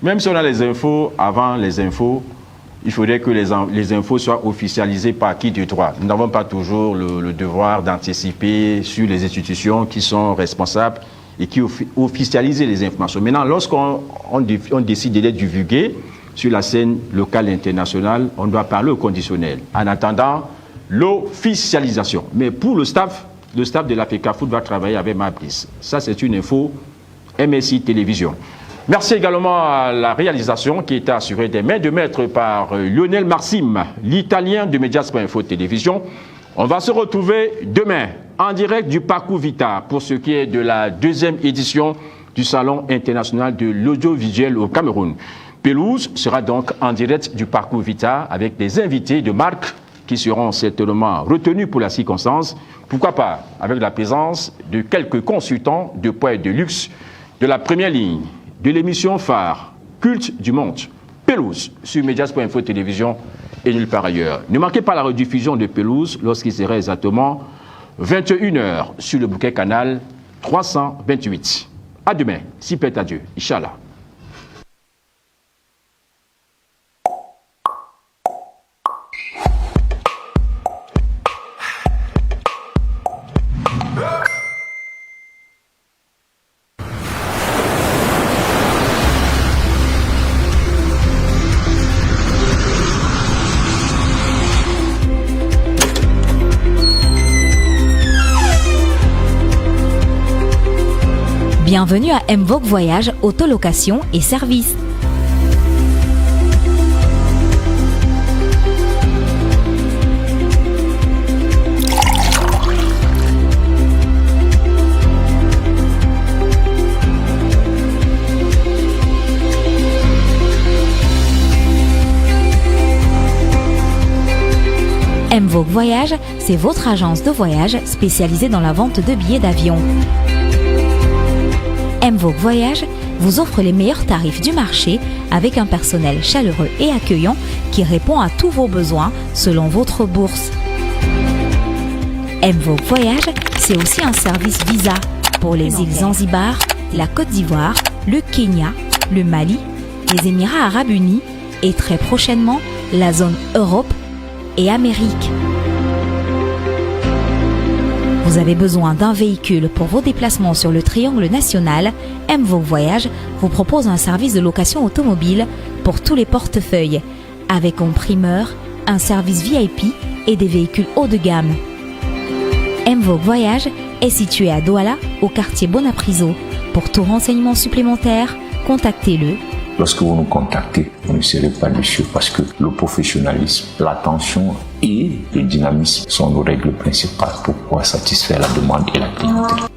Même si on a les infos, avant les infos, il faudrait que les infos soient officialisées par qui du droit. Nous n'avons pas toujours le devoir d'anticiper sur les institutions qui sont responsables et qui officialisent les informations. Maintenant, lorsqu'on décide de les divulguer sur la scène locale et internationale, on doit parler au conditionnel. En attendant l'officialisation. Mais pour le staff de l'Africa Foot va travailler avec Mablis. Ça, c'est une info MSI Télévision. Merci également à la réalisation qui était assurée des mains de maître par Lionel Marsim, l'Italien de Medias.info Télévision. On va se retrouver demain en direct du Parcours Vita pour ce qui est de la 2e édition du Salon international de l'audiovisuel au Cameroun. Pelouse sera donc en direct du Parcours Vita avec des invités de marque qui seront certainement retenus pour la circonstance. Pourquoi pas avec la présence de quelques consultants de poids et de luxe de la première ligne de l'émission phare Culte du Monde, Pelouse, sur Medias.info Télévision et nulle part ailleurs. Ne manquez pas la rediffusion de Pelouse lorsqu'il sera exactement 21h sur le bouquet canal 328. À demain, si plaît à Dieu, Inch'Allah. Bienvenue à Mvogue Voyage, autolocation et services. Mvogue Voyage, c'est votre agence de voyage spécialisée dans la vente de billets d'avion. Mvogue Voyage vous offre les meilleurs tarifs du marché avec un personnel chaleureux et accueillant qui répond à tous vos besoins selon votre bourse. Mvogue Voyage, c'est aussi un service visa pour les îles Zanzibar, la Côte d'Ivoire, le Kenya, le Mali, les Émirats Arabes Unis et très prochainement la zone Europe et Amérique. Vous avez besoin d'un véhicule pour vos déplacements sur le triangle national, Mvogue Voyage vous propose un service de location automobile pour tous les portefeuilles, avec en primeur un service VIP et des véhicules haut de gamme. Mvogue Voyage est situé à Douala, au quartier Bonapriso. Pour tout renseignement supplémentaire, contactez-le. Lorsque vous nous contactez, vous ne serez pas déçus parce que le professionnalisme, l'attention et le dynamisme sont nos règles principales pour pouvoir satisfaire la demande et la clientèle.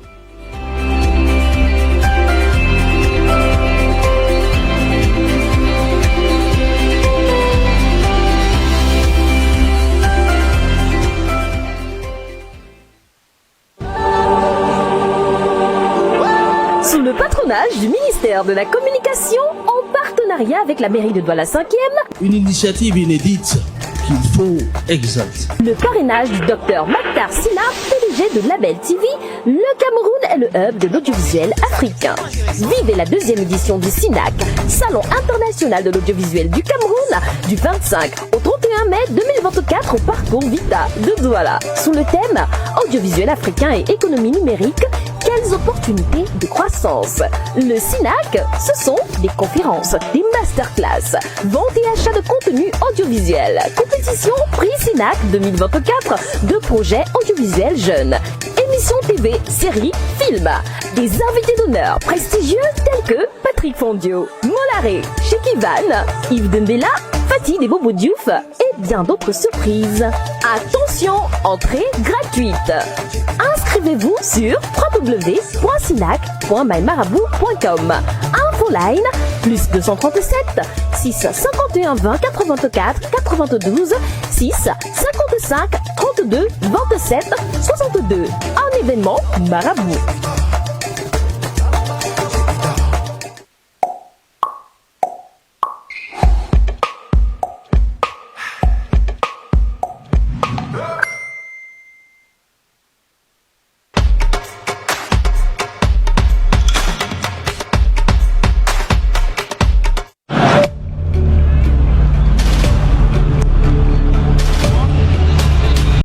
Sous le patronage du ministère de la Communication, en partenariat avec la mairie de Douala 5e, une initiative inédite qu'il faut exalter. Le parrainage du docteur Maktar Sina, PDG de Label TV, le Cameroun est le hub de l'audiovisuel africain. Vivez la 2e édition du SINAC, Salon international de l'audiovisuel du Cameroun, du 25 au 31 mai 2024 au Parcours Vita de Douala. Sous le thème Audiovisuel africain et économie numérique, quelles opportunités de croissance? Le SINAC, ce sont des conférences, des masterclass, vente et achat de contenu audiovisuel, compétition Prix SINAC 2024 de projets audiovisuels jeunes, émissions TV, séries, films, des invités d'honneur prestigieux tels que Patrick Fondio, Molaré, Cheikh Ivan, Yves Dembella, Fatih des Bobo Diouf et bien d'autres surprises. Attention, entrée gratuite. Inscrivez-vous sur www.sinac.mymarabou.com. Infoline plus 237 6 51 20 84 92 6 55 32 27 62. Un événement Marabout.